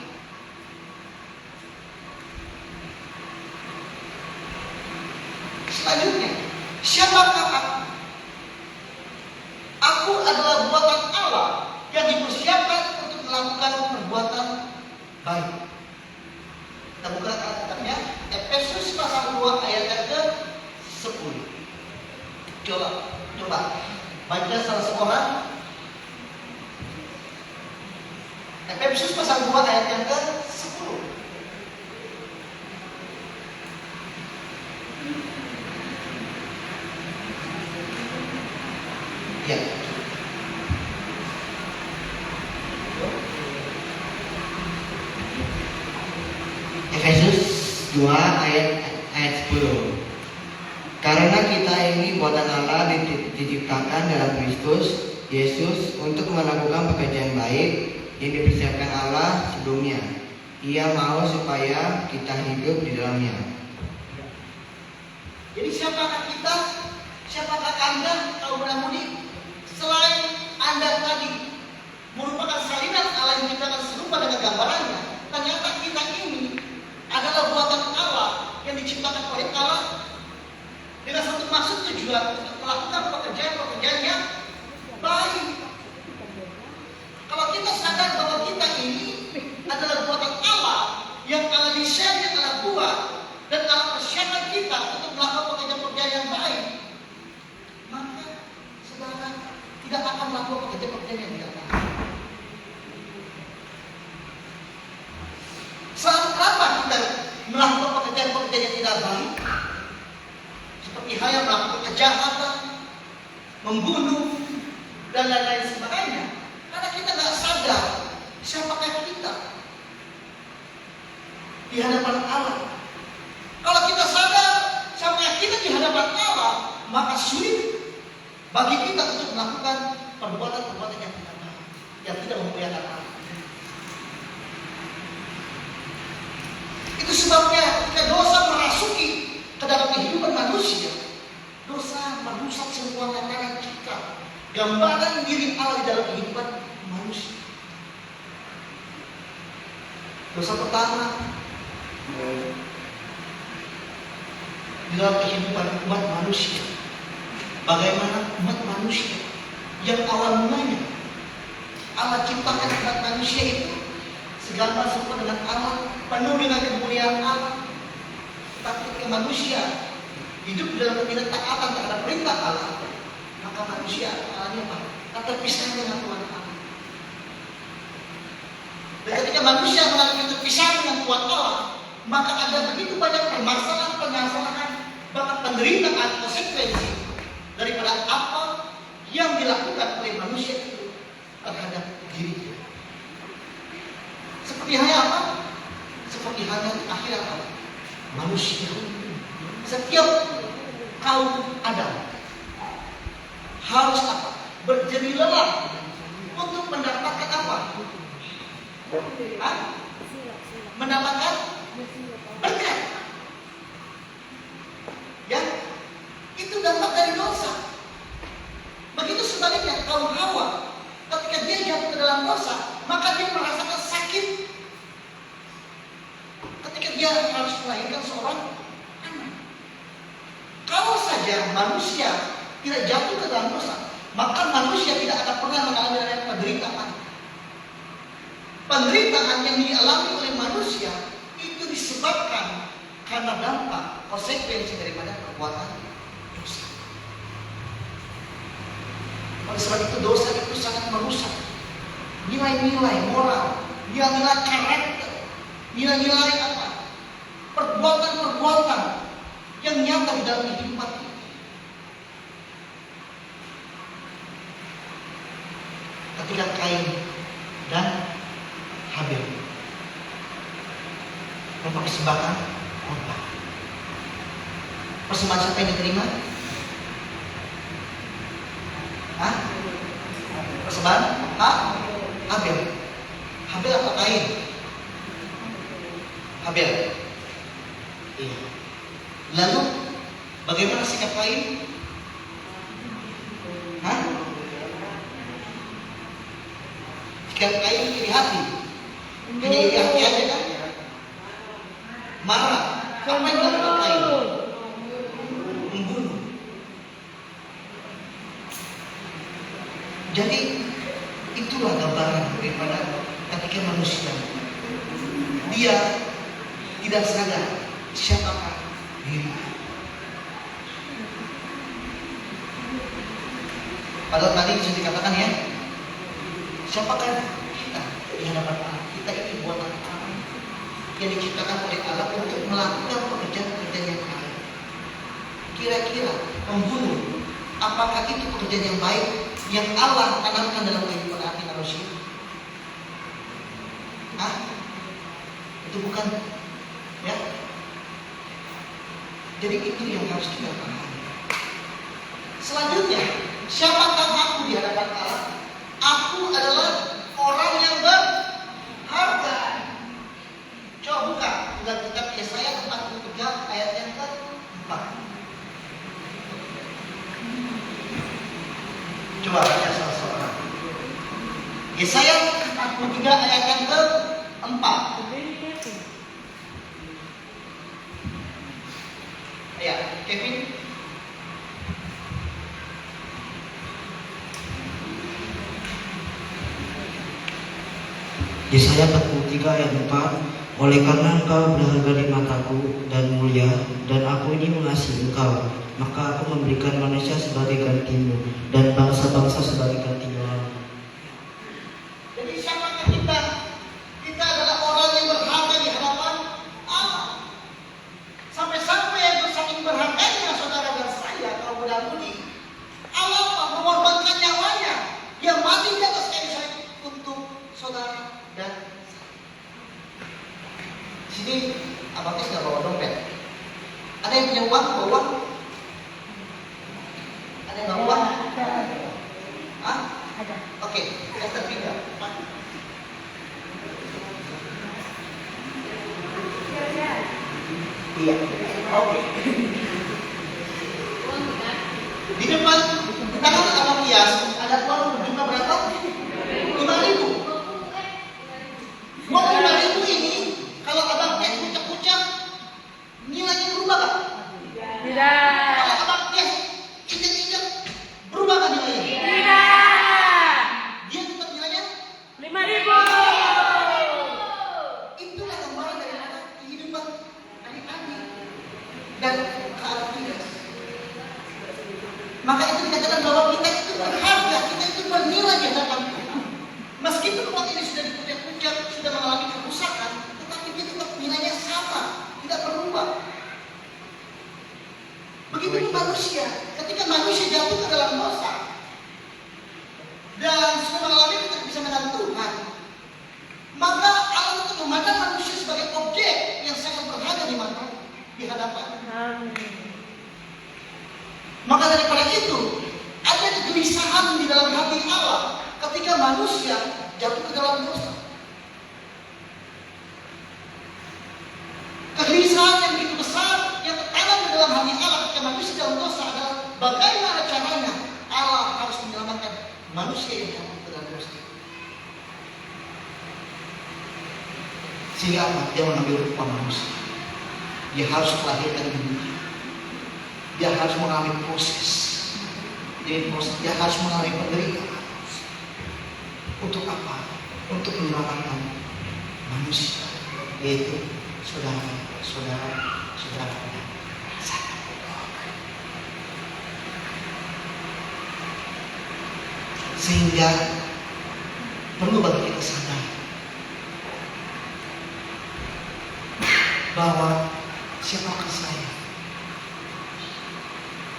Selanjutnya, siapakah aku? Aku adalah buatan Allah yang dipersiapkan untuk melakukan perbuatan baik. Kita buka Alkitabnya, Efesus pasal 2 ayat yang ke-10. Coba baca salah seorang. Efesus pasal 2 ayat yang ke-10. Ya. Efesus 2 ayat 10. Karena kita ini buatan Allah diciptakan dalam Kristus Yesus untuk melakukan pekerjaan baik yang dipersiapkan Allah sebelumnya. Ia mau supaya kita hidup di dalamnya. Jadi siapakah kita? Siapakah Anda kaum muda-mudi? Selain Anda tadi merupakan salinan Allah yang diciptakan serupa dengan gambarannya, ternyata kita ini adalah buatan Allah yang diciptakan oleh Allah dengan satu maksud tujuan untuk melakukan pekerjaan-pekerjaan yang baik. Kalau kita sadar bahwa kita ini adalah buatan Allah yang Allah desain, yang Allah buat, dan Allah persiapkan kita untuk melakukan pekerjaan-pekerjaan yang baik, maka saudara tidak akan melakukan pekerjaan-pekerjaan yang tidak baik. Selalu kenapa kita melakukan pekerjaan-pekerjaan yang tidak baik? Seperti hal yang melakukan kejahatan, membunuh, dan lain-lain sebagainya. Karena kita tidak sadar siapakah kita di hadapan Allah. Kalau kita sadar siapakah kita di hadapan Allah, maka sulit bagi kita untuk melakukan perbuatan-perbuatan yang tidak baik, yang tidak memuliakan Allah. Itu sebabnya ketika dosa merasuki ke dalam kehidupan manusia, dosa merusak semua tatanan kita, gambaran diri Allah di dalam kehidupan manusia. Dosa pertama di dalam kehidupan umat manusia. Bagaimana umat manusia yang awal mulanya Allah ciptakan umat manusia itu segambar serupa dengan Allah, penuh dengan kemuliaan Allah, Tapi ketika manusia hidup dalam ketidaktaatan terhadap perintah Allah, maka manusia alami apa? Tak terpisah dengan Tuhan Allah. Dan ketika manusia mengalami terpisah dengan Tuhan Allah, maka ada begitu banyak permasalahan, bahkan penderitaan, konsekuensi daripada apa yang dilakukan oleh manusia itu terhadap dirinya. Seperti halnya apa? Seperti halnya di akhirat Allah. Manusia, setiap kaum Adam harus apa? Berjerih lelah untuk mendapatkan apa? Mendapatkan berkat. Ya, itu dampak dari dosa. Begitu sebaliknya kaum Hawa, ketika dia jatuh ke dalam dosa, maka dia merasakan sakit. Ketika dia harus melahirkan seorang anak. Kalau saja manusia tidak jatuh ke dalam dosa, maka manusia tidak akan pernah mengalami penderitaan. Penderitaan yang dialami oleh manusia itu disebabkan karena dampak konsekuensi daripada perbuatan dosa. Oleh sebab itu dosa itu sangat merusak nilai-nilai moral, nilai-nilai karakter, nilai-nilai apa? Perbuatan-perbuatan yang nyata di dalam kehidupan kita. Ketika Kain dan Habil mempersembahkan korban, persembahan siapa yang diterima? Persembahan Habil. Habil atau Kain? Habil. Iya. Lalu bagaimana sikap Kain? Sikap Kain iri hati. Hanya iri hati aja kan? Marah. Apa yang dilakukan Kain? Membunuh. Jadi itulah gambaran daripada ketika manusia dia tidak sadar siapakah diri. Padahal tadi bisa dikatakan ya, siapakah kita di hadapan Allah? Kita ini buatan Allah yang diciptakan oleh Allah untuk melakukan pekerjaan-pekerjaan yang baik. Kira-kira membunuh, apakah itu pekerjaan yang baik yang Allah tanamkan dalam kehidupan hati manusia? Itu bukan, ya. Jadi itu yang harus kita pahami. Selanjutnya, siapakah aku di hadapan Allah? Aku adalah orang yang berharga. Coba buka dalam kitab Yesaya 43 ayat yang ke-4. Coba baca salah seorang. Yesaya 43 ayat yang ke-4. Ya, Kevin. Yesaya 43 ayat 4. Oleh karena engkau berharga di mataku dan mulia, dan aku ini mengasihi engkau, maka aku memberikan manusia sebagai gantimu dan bangsa-bangsa sebagai gantinya. Jadi siapakah kita? Kita adalah orang yang berharga di hadapan Allah. Sampai-sampai yang saking berharganya saudara dan saya, kalau mudah-mudi, Allah mengorbankan nyawanya yang mati di atas kayu salib untuk saudara dan saya. Sini abangnya sudah bawa dompet. Ada yang punya uang? Bawa uang? Ada yang bawa uang? Ada. Oke, yang ketiga. Iya. Oke. Di depan tangan abang Kias ada uang berjumlah berapa? 5.000. Uang 5.000 ini kalau abang Kias kucak-kucak nilainya berubah gak? Tidak. Kalau abang Kias injek-injek berubah gak nilainya? Tidak. Dia tetap nilainya 5.000. itulah gambaran dari kehidupan adik-adik. Maka itu dikatakan bahwa kita itu berharga, kita itu bernilai di hadapan Tuhan. Meskipun umat ini sudah dipuncak-puncak, sudah mengalami kerusakan, tetapi dia tetap nilainya sama, tidak berubah. Begitu manusia, ketika manusia jatuh ke dalam dosa dan sudah mengalami tidak bisa mengenal Tuhan, maka Allah tetap memandang manusia sebagai objek yang sangat berharga di hadapan. Maka daripada itu, ada kegelisahan di dalam hati Allah ketika manusia jatuh ke dalam dosa. Kegelisahan yang begitu besar yang tertanam di dalam hati Allah ketika manusia dalam dosa adalah bagaimana caranya Allah harus menyelamatkan manusia yang jatuh ke dalam dosa. Sehingga apa? Dia mengambil rupa manusia. Dia harus melahirkan dunia. Dia harus mengalami proses. Dia harus mengalami penderitaan. Untuk apa? Untuk menyelamatkan manusia, yaitu saudara-saudara. Sehingga perlu bagi kita sadar bahwa siapakah saya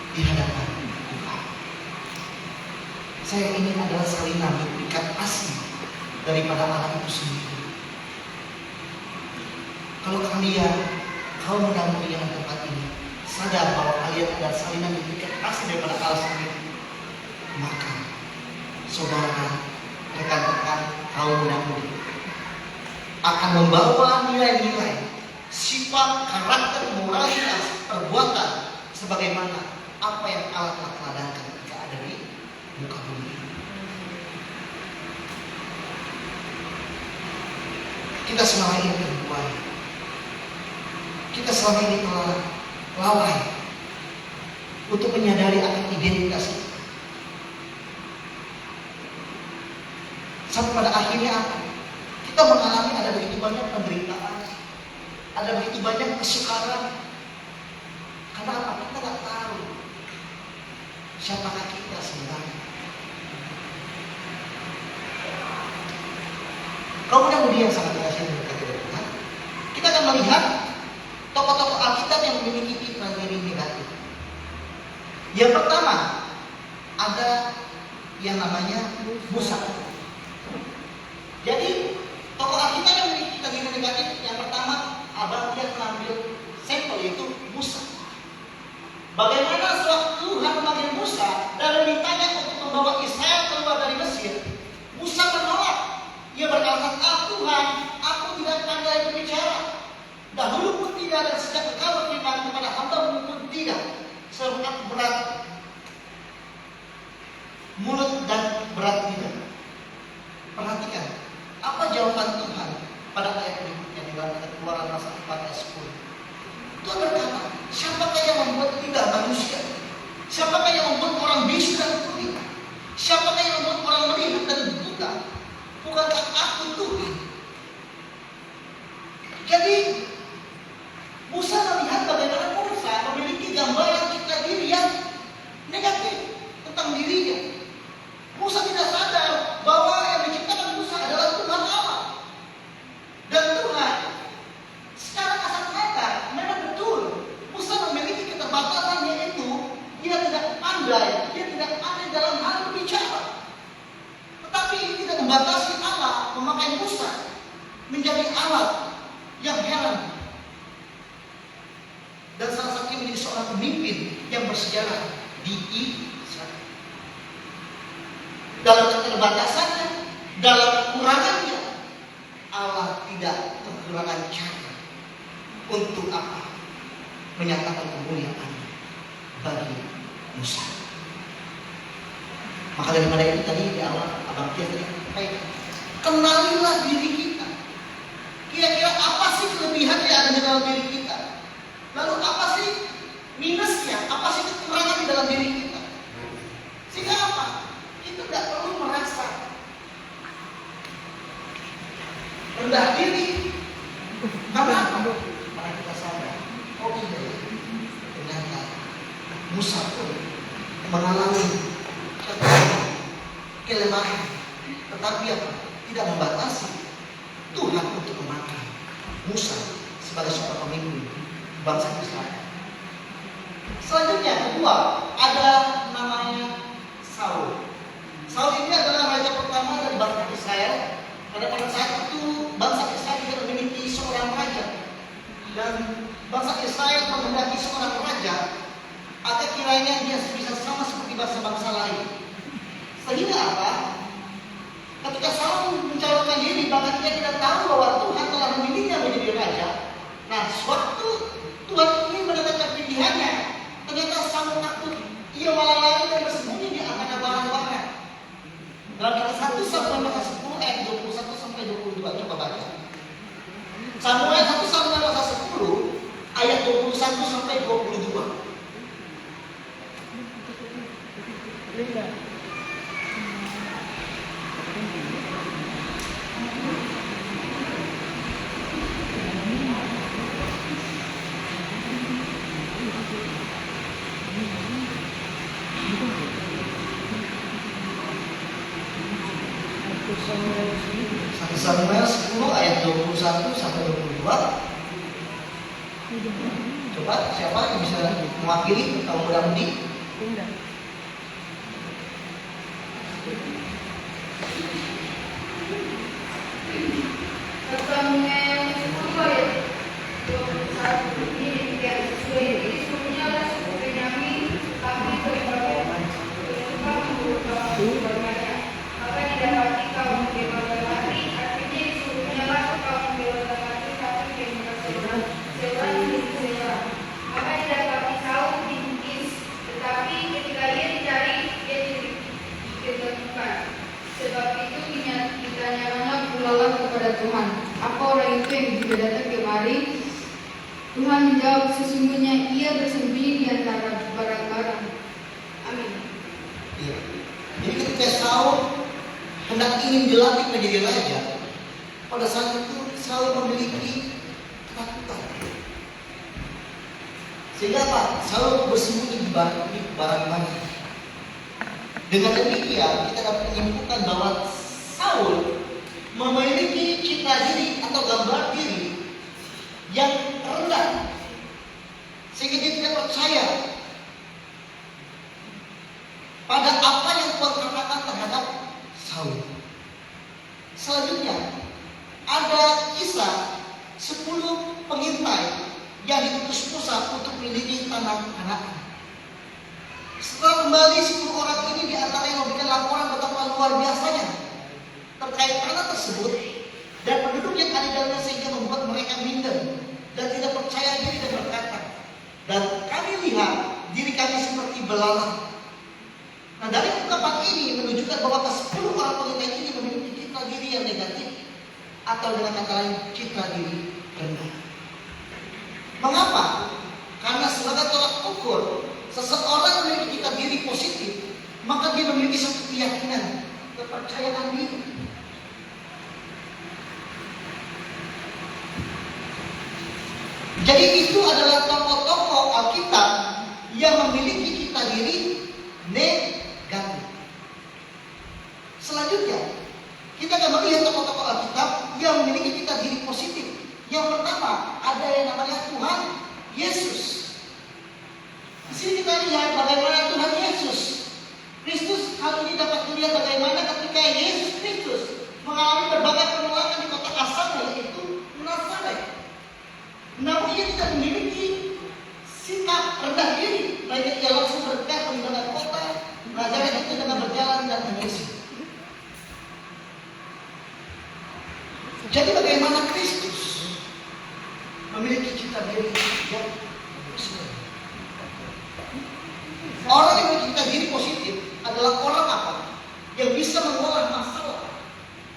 di hadapan Tuhan. Saya ini adalah salinan ikat asli daripada Allah itu sendiri. Kalau kalian, kaum muda-mudi yang tempat ini sadar bahwa kalian adalah salinan ikat asli daripada Allah sendiri, maka saudara, rekan-rekan kaum muda-mudi akan membawa nilai-nilai, sifat, karakter, moralitas, perbuatan sebagaimana apa yang Allah telah teladankan ketika ada di muka bumi. Kita selama ini terbuai. Kita selama ini telah lalai untuk menyadari akan identitas kita. Sampai pada akhirnya apa? Kita mengalami ada begitu banyak penderitaan, ada begitu banyak kesukaran. Karena apa? Kita nggak tahu siapakah kita sebenarnya. Kaum muda-mudi yang sangat dikasihi dan berkati dari Tuhan, kita akan melihat tokoh-tokoh Alkitab yang memiliki nilai negatif. Yang pertama, ada yang namanya Musa. Jadi tokoh Alkitab yang memiliki nilai negatif, yang pertama adalah dia mengambil sampel, yaitu Musa. Bagaimana sewaktu Tuhan memanggil Musa dan memintanya untuk membawa Israel keluar dari Mesir, Musa menolak. Ia berkata, Tuhan, aku tidak pandai berbicara. Dahulu pun tidak, dan sejak engkau berfirman kepada hamba-Mu pun tidak. Sebab berat mulut dan berat lidah. Perhatikan, apa jawaban Tuhan pada ayat berikutnya di dalam Keluaran pasal 4 ayat 10. Tuhan berkata, siapakah yang membuat lidah manusia? Siapakah yang membuat orang bisu dan tuli? Siapakah yang membuat orang melihat dan buta? Bukankah aku Tuhan? Jadi Musa melihat bagaimana Musa memiliki gambaran cipta diri yang negatif tentang dirinya. Musa tidak sadar bahwa yang menciptakan Musa adalah Tuhan Allah. Dan Tuhan secara kasat mata memang betul Musa memiliki keterbatasan, yaitu dia tidak pandai dalam hal berbicara. Tetapi ini tidak membatasi Allah memakai Musa menjadi alat yang heran. Dan salah satunya menjadi seorang pemimpin yang bersejarah di Israel. Dalam keterbatasannya, dalam kekurangannya, Allah tidak kekurangan cara untuk apa? Menyatakan kemuliaan bagi Musa. Maka daripada itu tadi di awal Abang Tia tadi sampaikan, kenalilah diri kita. Kira-kira apa sih kelebihan yang ada di dalam diri kita? Lalu apa sih minusnya? Apa sih kekurangan di dalam diri kita? Sehingga apa? Kita tidak perlu merasa rendah diri. Karena apa? Karena kita sadar, oh iya, ternyata Musa pun mengalami kelemahan, tetapi apa? Tidak membatasi Tuhan untuk memakai Musa sebagai seorang pemimpin bangsa Israel. Selanjutnya kedua ada namanya Saul. Saul ini adalah raja pertama dari bangsa Israel. Pada saat itu bangsa Israel tidak memiliki seorang raja, dan bangsa Israel menghendaki seorang raja agar kiranya dia bisa sama seperti bangsa-bangsa lain. Sehingga apa? Ketika Saul mencalonkan diri, bahkan dia tidak tahu bahwa Tuhan telah memilihnya menjadi raja. Nah, sewaktu Tuhan ingin menentukan pilihannya, ternyata Saul takut. Ia malah lari dan bersembunyi di antara barang-barang. Dalam kisah 1 Samuel pasal 10 ayat 21 sampai 22, coba baca. Samuel 1 Samuel pasal 10 ayat 21 sampai 22. Samuel 10 ayat 21 sampai 22. Coba siapa yang bisa mewakili atau mudah-mudi? Samuel 10 ayat 21 ini demikian, sesuai ini suruhnyalah suku Benyamin, tapi berbagai suka berbagai. Maka didapati kaum berbagai, artinya disuruhnyalah kaum berbagai tapi yang berseberangan dengan Seira. Maka didapati Saul bin Kis, tetapi ketika ia dicari, ia ditemukan. Sebab itu ditanyakanlah pula kepada Tuhan, apa orang itu yang juga datang kemari? Tuhan menjawab, sesungguhnya ia bersembunyi di antara barang-barang. Amin. Ya. Jadi ketika Saul hendak ingin dilantik menjadi raja, pada saat itu Saul memiliki ketakutan. Sehingga apa? Saul bersembunyi di barang-barang. Dengan demikian kita dapat menyimpulkan bahwa Saul memiliki citra diri atau gambar diri yang rendah, sehingga dia tidak percaya pada apa yang Tuhan katakan terhadap Saul. Selanjutnya ada kisah 10 pengintai yang diutus Musa untuk melindungi tanah Kanaan. Setelah kembali 10 orang ini di antara yang memberikan laporan betapa luar biasanya terkait tanah tersebut dan penduduk yang ada di dalamnya, sehingga membuat mereka minder dan tidak percaya diri dan berkata, dan kami lihat diri kami seperti belalang. Nah, dari ungkapan ini menunjukkan bahwa ke-10 orang pengintai ini memiliki citra diri yang negatif, atau dengan kata lain citra diri rendah. Mengapa? Karena sebagai tolak ukur seseorang memiliki citra diri positif, maka dia memiliki satu keyakinan, kepercayaan diri. Jadi itu adalah tokoh-tokoh Alkitab yang memiliki citra diri negatif. Selanjutnya, kita akan melihat tokoh-tokoh Alkitab yang memiliki citra diri positif. Yang pertama, ada yang namanya Tuhan Yesus. Di sini kita lihat bagaimana Tuhan Yesus Kristus hal ini dapat dilihat bagaimana ketika Yesus Kristus mengalami berbagai penolakan di kota asalnya, yaitu Nazaret. Namun ia tidak memiliki sikap rendah diri, melainkan ia langsung berkata meninggalkan kota Nazaret itu dengan berjalan dan mengisi. Jadi bagaimana Kristus memiliki citra diri yang positif? Orang yang memiliki citra diri positif adalah orang apa? Yang bisa mengolah masalah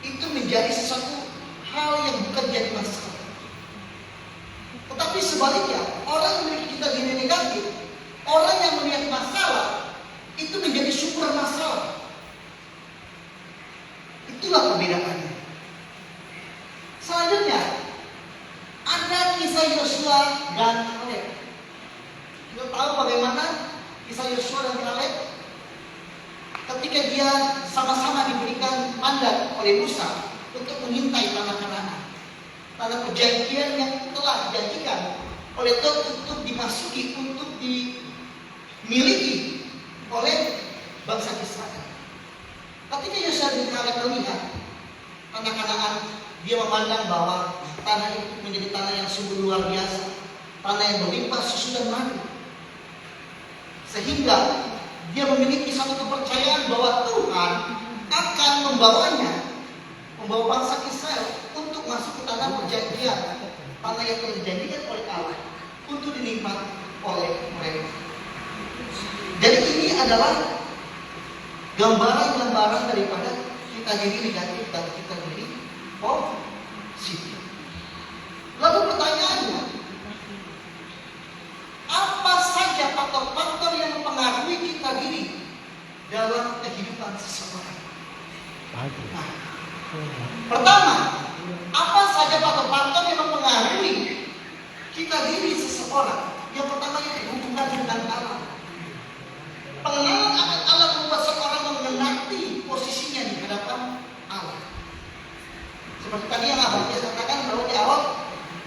itu menjadi sesuatu hal yang bukan jadi masalah. Tetapi sebaliknya, orang yang memiliki citra diri negatif, orang yang melihat masalah itu menjadi sumber masalah. Itulah perbedaannya. Selanjutnya, ketika dia sama-sama diberikan mandat oleh Musa untuk mengintai tanah Kanaan, tanah perjanjian yang telah dijanjikan oleh Tuhan untuk dimasuki, untuk dimiliki oleh bangsa Israel. Ketika Yosua bin Kaleb melihat tanah Kanaan, dia memandang bahwa tanah itu menjadi tanah yang sungguh luar biasa, tanah yang berlimpah susu dan madu, sehingga dia memiliki satu kepercayaan bahwa Tuhan akan membawa bangsa Israel untuk masuk ke tanah perjanjian, tanah yang telah dijanjikan oleh Allah untuk dinikmati oleh mereka. Jadi ini adalah gambaran-gambaran daripada kita diri negatif dan kita diri positif. Lalu pertanyaannya, apa saja faktor-faktor yang mempengaruhi kita diri dalam kehidupan seseorang? Nah, pertama, apa saja faktor-faktor yang mempengaruhi kita diri seseorang? Yang pertama yaitu hubungan dengan Allah. Pengenalan akan Allah membuat seorang mengenali posisinya di hadapan Allah. Seperti tadi yang Abang katakan bahwa di awal,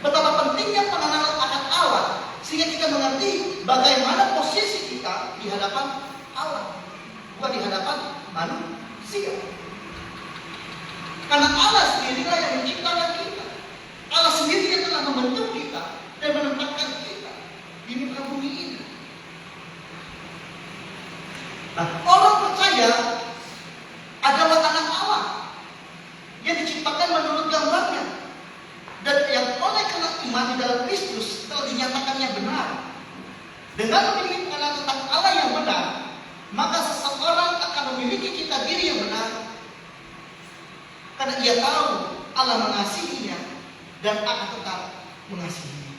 betapa pentingnya pengenalan akan Allah, sehingga kita mengerti bagaimana posisi kita di hadapan Allah, bukan di hadapan manusia. Karena Allah sendirilah yang menciptakan kita. Allah sendiri yang telah membentuk kita dan menempatkan kita di muka bumi ini. Nah, orang percaya adalah anak Allah yang diciptakan menurut gambarnya, dan yang oleh karena iman di dalam Kristus telah dinyatakannya benar. Dengan memiliki pengenalan tentang Allah yang benar, maka seseorang akan memiliki cita diri yang benar, karena ia tahu Allah mengasihinya dan akan tetap mengasihinya.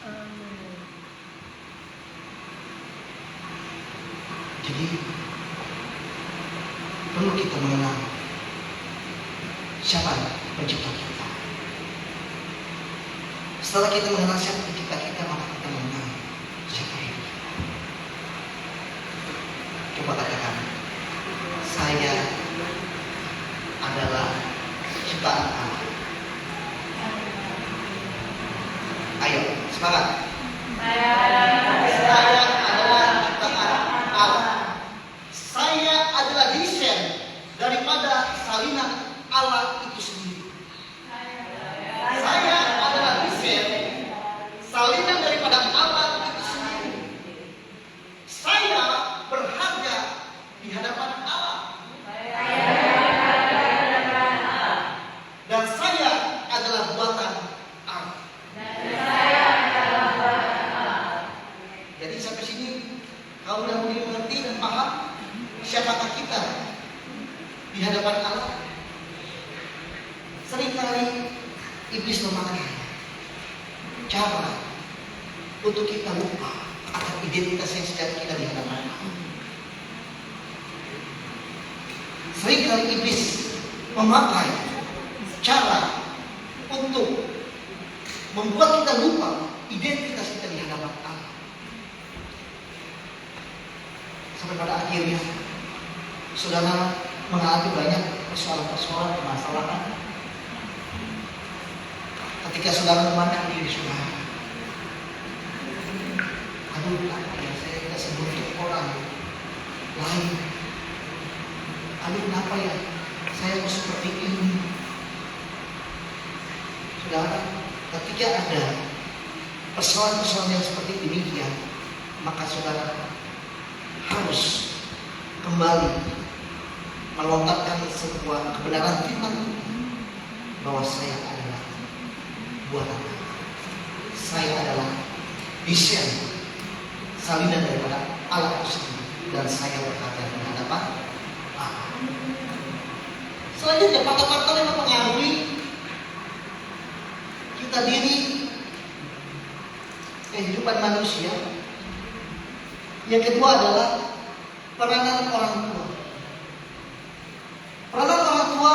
Jadi perlu kita mengenal siapa pencipta kita. Setelah kita mengenal siapa pencipta kita, maka kita mengenal siapa yang kita. Coba katakan, saya adalah ciptaan Allah. Ayo, semangat. Saya adalah ciptaan Allah. Saya adalah desain daripada salinan Allah itu sendiri. Saya adalah desain salinan daripada Allah itu sendiri. Saya berharga di hadapan Allah. Dan saya adalah buatan Allah. Jadi sampai sini kamu sudah mulai mengerti dan paham siapakah kita di hadapan Allah. Seringkali iblis memakai cara untuk kita lupa akan identitas yang sejati kita di hadapan Allah. Seringkali iblis memakai cara untuk membuat kita lupa identitas kita di hadapan Allah. Sampai pada akhirnya saudara mengalami banyak persoalan-persoalan, permasalahan ketika saudara memandang diri saudara. Aduh, apa ya, saya tidak seberuntung orang lain. Aduh, kenapa ya saya kok seperti ini? Saudara, ketika ada persoalan-persoalan yang seperti demikian, maka saudara harus kembali melontarkan sebuah kebenaran firman bahwa saya adalah buatan Allah. Saya adalah desain salinan daripada Allah itu sendiri, dan saya berkata di hadapan Allah. Selanjutnya, faktor-faktor yang mempengaruhi kita diri kehidupan manusia. Yang kedua adalah peranan orang tua. Peranan orang tua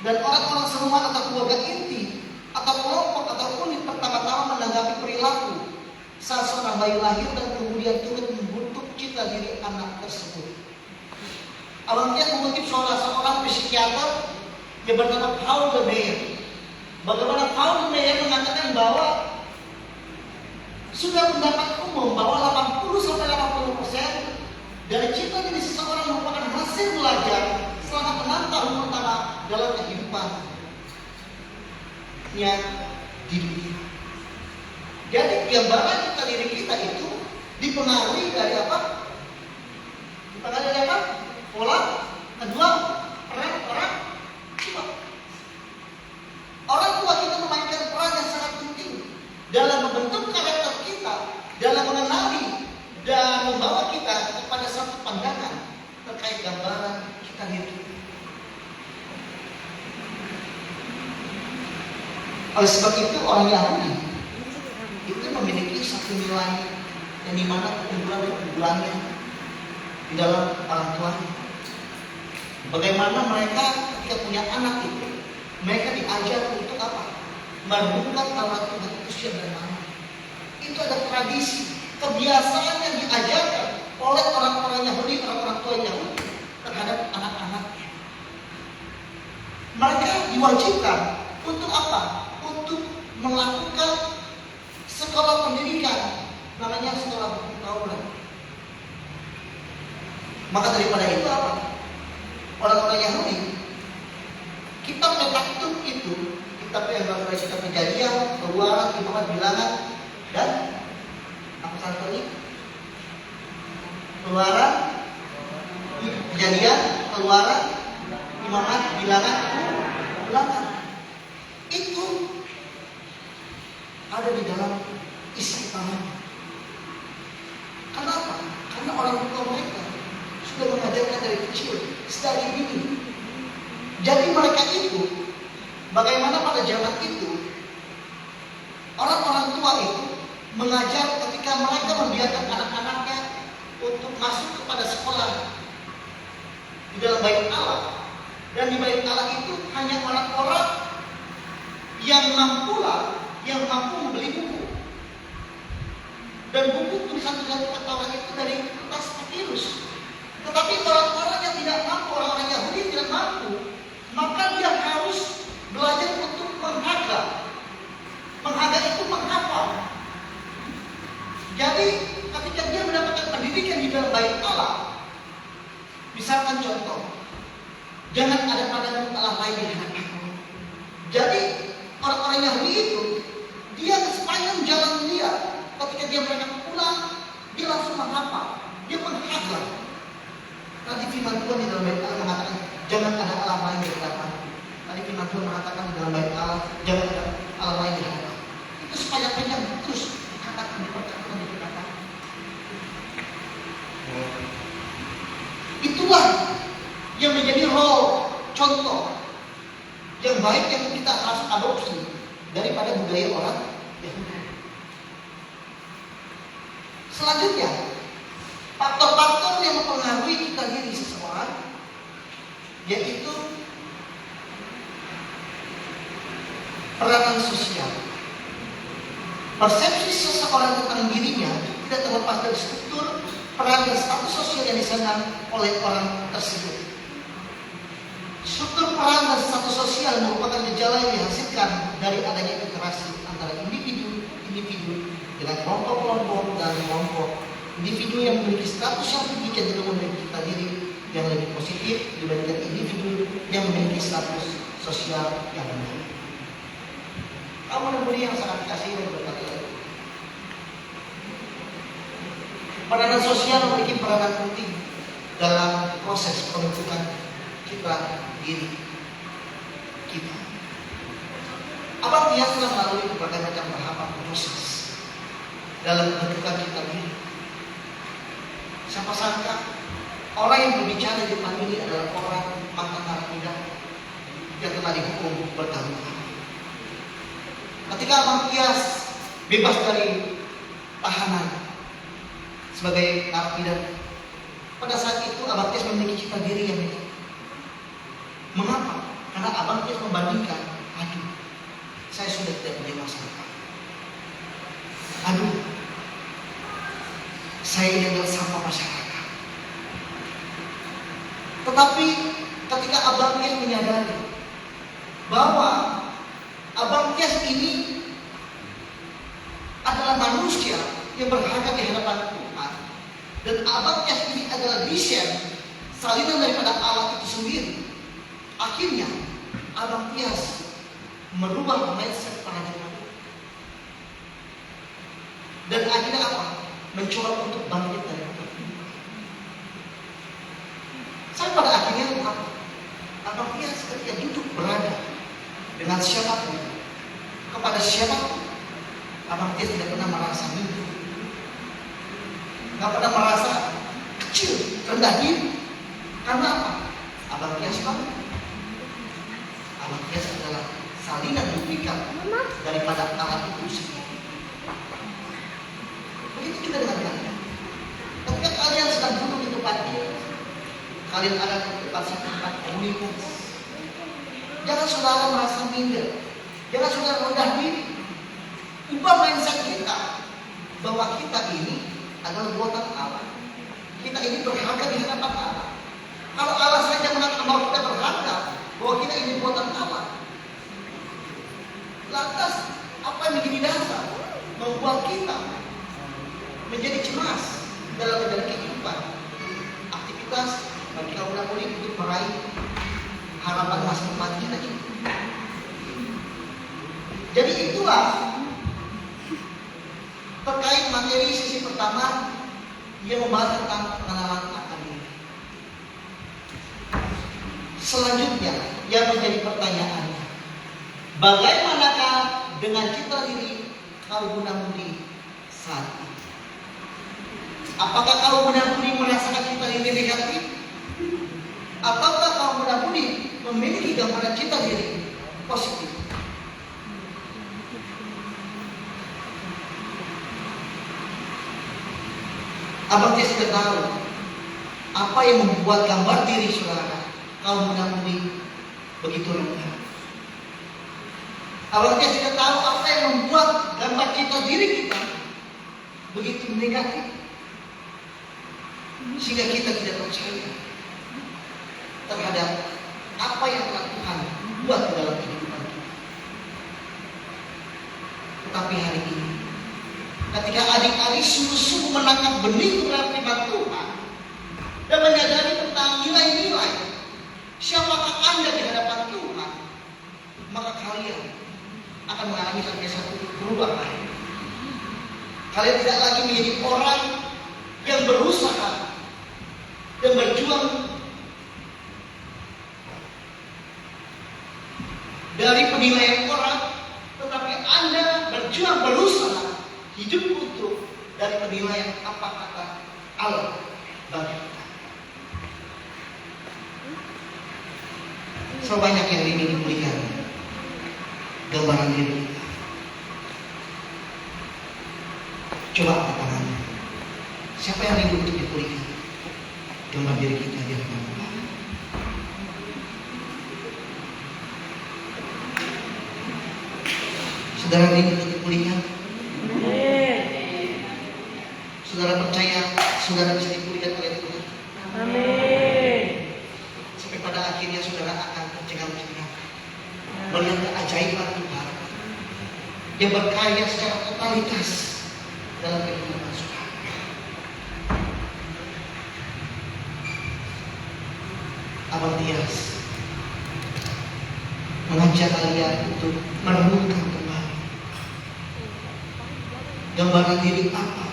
dan orang-orang seruan atau keluarga inti atau kelompok atau unit pertama-tama menanggapi perilaku saat seorang bayi lahir dan kemudian turut membentuk cita diri anak tersebut. Abang Tias mengutip seorang psikiater yang bernama Paul de Meyer. Bagaimana Paul de Meyer mengatakan bahwa sudah pendapat umum bahwa 80-80% dari cita diri seseorang merupakan hasil belajar selama 6 tahun pertama dalam kehidupannya di dunia. Jadi gambaran kita diri kita itu dipengaruhi dari apa? Dipengaruhi dari apa? Pola. Kedua, peran orang tua. Orang tua kita memainkan peran yang sangat penting dalam membentuk karakter kita, dalam mengenali dan membawa kita kepada satu pandangan terkait gambaran kita hidup. Oleh sebab itu orang Yahudi itu memiliki satu nilai yang dimana keunggulannya di dalam orang tuanya. Bagaimana mereka ketika punya anak itu, mereka diajar untuk apa? Merenungkan Taurat Tuhan itu siang dan malam. Itu ada tradisi, kebiasaan yang diajarkan oleh orang-orang Yahudi, orang-orang tua Yahudi terhadap anak-anaknya. Mereka diwajibkan untuk apa? Untuk melakukan sekolah pendidikan, namanya sekolah Taurat. Maka daripada itu apa? Orang-orang Yahudi, kitab Pentateuch itu, kitab yang berasal dari kitab Kejadian, Keluaran, Imamat, Bilangan, dan apa satu lagi? Keluaran, Kejadian, Keluaran, Imamat, Bilangan. Itu ada di dalam isi kepalanya. Kenapa? Karena orang tua mereka sudah mengajarkan dari kecil, sedari dini. Jadi mereka itu, bagaimana pada zaman itu, orang-orang tua itu mengajar ketika mereka membiarkan anak-anaknya untuk masuk kepada sekolah di dalam bait Allah. Dan di bait Allah itu hanya orang-orang yang mampu membeli buku. Dan buku tulisan-tulisan Taurat itu dari kertas papirus. Tetapi orang-orang yang tidak mampu, orang-orang Yahudi tidak mampu, maka dia harus belajar untuk menghaga. Menghaga itu menghafal. Jadi ketika dia mendapatkan pendidikan di dalam bait Allah, misalkan contoh, jangan ada padamu Allah lain di hadapanmu. Jadi orang-orang Yahudi itu, dia sepanjang jalan dia, ketika dia berangkat pulang, dia langsung menghafal, dia menghafal. Tadi firman Tuhan di dalam bait Allah mengatakan, jangan ada Allah lain di hadapanmu. Tadi firman Tuhan mengatakan di dalam bait Allah, jangan ada Allah lain di hadapanmu. Itu sepanjang terus dikatakan. Itulah yang menjadi role, contoh yang baik yang kita harus adopsi daripada budaya orang Yahudi. Selanjutnya, faktor-faktor yang mempengaruhi kita diri seseorang yaitu peranan sosial. Persepsi seseorang tentang dirinya tidak terlepas dari struktur, peran dan status sosial yang disandang oleh orang tersebut. Struktur peran dan status sosial merupakan gejala yang dihasilkan dari adanya interaksi antara individu dengan kelompok-kelompok dan kelompok. Individu yang memiliki status yang tinggi cenderung memiliki cita diri yang lebih positif dibandingkan individu yang memiliki status sosial yang rendah. Kamu menemui yang sangat dikasihi oleh berkata, peranan sosial memiliki peranan penting dalam proses pembentukan diri kita. Abang Tias telah melalui berbagai macam tahapan proses dalam pembentukan kita diri. Siapa sangka orang yang berbicara di depan ini adalah orang mantan narapidana yang telah dihukum bertahun-tahun. Ketika Abang Tias bebas dari tahanan sebagai narapidana, pada saat itu Abang Tias memiliki cita diri yang baik. Mengapa? Karena Abang Tias membandingkan, aduh, saya sudah tidak punya masalah. Aduh, saya ini adalah sampah masyarakat. Tetapi ketika Abang Tias menyadari bahwa Abang Tias ini adalah manusia yang berharga di hadapan Tuhan, dan Abang Tias ini adalah desain salinan daripada Allah itu sendiri, akhirnya Abang Tias merubah mindset paradigma. Dan akhirnya apa? Mencoba untuk bangkit dari itu. Saya pada akhirnya apa? Abang Tias ketika duduk berada dengan siapapun, kepada siapapun, Abang Tias tidak pernah merasa mimpi, nggak pernah merasa kecil, rendah diri. Karena apa? Abang Tias bangun. Abang Tias adalah salinan duplikat daripada Allah itu sendiri. Begitu juga dengan kalian. Ketika kalian sedang duduk di tempat ini, kalian ada di tempat komunitas, jangan saudara merasa minder, jangan saudara rendah diri. Ubah mindset kita bahwa kita ini adalah buatan Allah. Kita ini berharga di hadapan Allah. Kalau Allah saja mengatakan bahwa kita berharga, bahwa kita ini buatan Allah, lantas apa yang menjadi dasar membuat kita menjadi cemas dalam menjalani kehidupan aktivitas bagi kaum muda untuk meraih harapan masa depan kita ini? Jadi itulah terkait materi sesi pertama yang membahas tentang pengenalan akan diri. Selanjutnya yang menjadi pertanyaannya, bagaimanakah dengan citra diri kaum muda-mudi saat ini? Apakah kaum muda-mudi merasakan citra diri negatif? Ataukah kaum muda-mudi memiliki gambaran citra diri positif? Abang Tias tidak tahu apa yang membuat gambar diri saudara kaum muda-mudi begitu rendah. Abang Tias tidak tahu apa yang membuat gambar citra diri kita begitu negatif, sehingga kita tidak percaya terhadap apa yang telah Tuhan buat di dalam kehidupan kita. Tetapi hari ini, ketika adik-adik sungguh-sungguh menangkap benih terhadap firman Tuhan dan menyadari tentang nilai-nilai siapakah Anda di hadapan Tuhan, maka kalian akan mengalami satu perubahan. Kalian tidak lagi menjadi orang yang berusaha dan berjuang dari penilaian orang, tetapi Anda berjuang berusaha hidup utuh dari penilaian apa kata Allah bagi kita. Sebanyak yang ini diberikan gambaran diri kita. Coba angkat tangannya. Siapa yang rindu untuk dipulihkan gambar diri kita di hadapan Tuhan? Saudara rindu untuk dipulihkan? Saudara percaya saudara bisa dipulihkan oleh Tuhan? Amin. Sampai pada akhirnya saudara akan tercengang-cengang melihat keajaiban Tuhan yang berkarya secara totalitas dalam kehidupan saudara. Abang Tias mengajak kalian untuk merenungkan kembali gambaran diri apa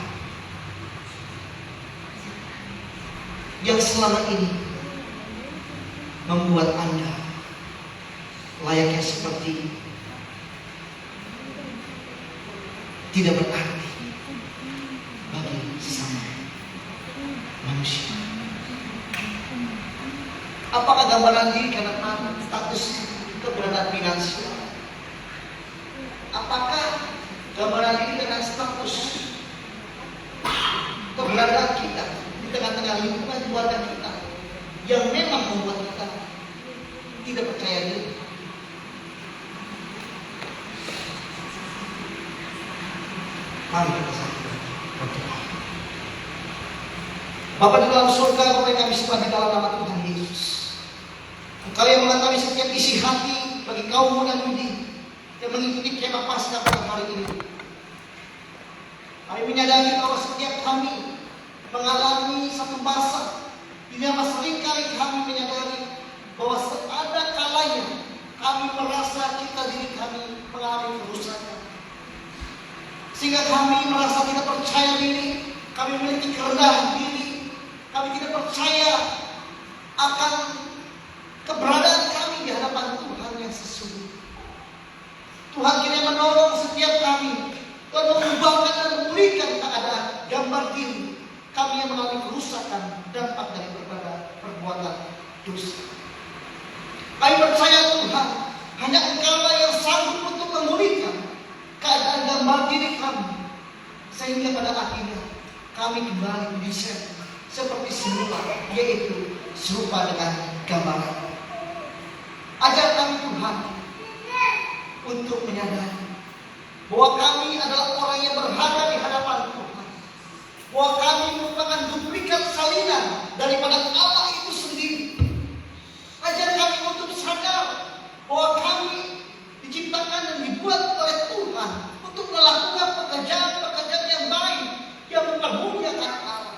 yang selama ini membuat Anda layaknya seperti tidak berarti bagi sesama manusia. Apakah gambaran diri karena status keberadaan finansial? Apakah gambaran diri karena status keberadaan kita di tengah-tengah lingkungan keluarga kita yang memang membuat kita tidak percaya diri? Mari kita satu berdoa. Bapa di dalam surga, Bapa yang kami sembah di dalam nama Tuhan Yesus. memberikan isi hati bagi kaum muda-mudi yang mengikuti kemah Paskah pada hari ini. Kami menyadari bahwa setiap kami mengalami satu masa di mana seringkali kami menyadari bahwa ada kalanya kami merasa diri kami mengalami kerusakan, sehingga kami merasa tidak percaya diri, kami memiliki kerendahan diri, kami tidak percaya akan keberadaan kami di hadapan Tuhan yang sesungguhnya. Tuhan kini menolong setiap kami dan mengubahkan dan memulihkan keadaan gambar diri kami yang mengalami kerusakan dampak dari berbagai perbuatan dosa. Kami percaya Tuhan, hanya Engkaulah yang sanggup untuk memulihkan keadaan gambar diri kami, sehingga pada akhirnya kami kembali bisa seperti semula, yaitu serupa dengan gambar. Ajar kami Tuhan untuk menyadari bahwa kami adalah orang yang berharga di hadapan Tuhan, bahwa kami merupakan duplikat salinan daripada Allah itu sendiri. Ajar kami untuk sadar bahwa kami diciptakan dan dibuat oleh Tuhan untuk melakukan pekerjaan-pekerjaan yang baik yang mempermuliakan Allah.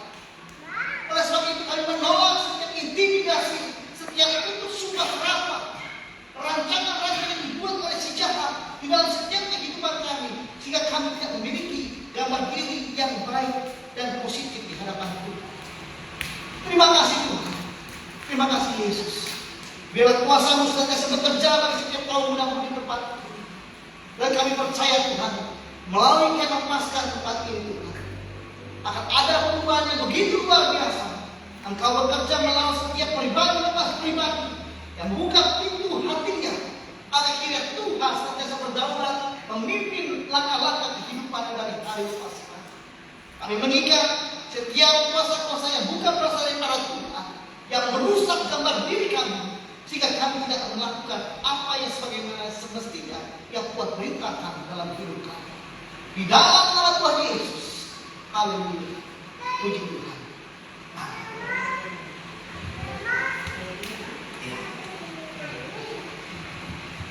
Oleh sebab itu kami menolak setiap intimidasi, setiap bentuk sumpah rapat, rancangan-rancangan yang dibuat oleh si jahat di dalam setiap kehidupan kami, sehingga kami tidak memiliki gambar diri yang baik dan positif di hadapan Tuhan. Terima kasih Tuhan, terima kasih Yesus. Biarlah kuasa-Mu senantiasa bekerja bagi setiap kaum muda-mudi di tempat ini. Dan kami percaya Tuhan, melalui kemah Paskah tempat ini Tuhan, akan ada perubahan yang begitu luar biasa. Engkau bekerja melalui setiap pribadi lepas pribadi yang membuka pintu hatinya, agar kiranya Tuhan senantiasa berdaulat memimpin langkah-langkah kehidupan dari hari Paskah. Kami mengikat setiap kuasa-kuasa yang bukan berasal daripada Tuhan, yang merusak gambar diri kami, sehingga kami tidak melakukan apa yang sebagaimana semestinya yang Tuhan perintahkan dalam hidup kami. Di dalam nama Tuhan Yesus. Haleluya. Puji Tuhan.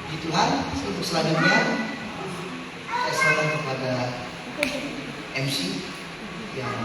Puji Tuhan. Untuk selanjutnya saya serahkan kepada MC yang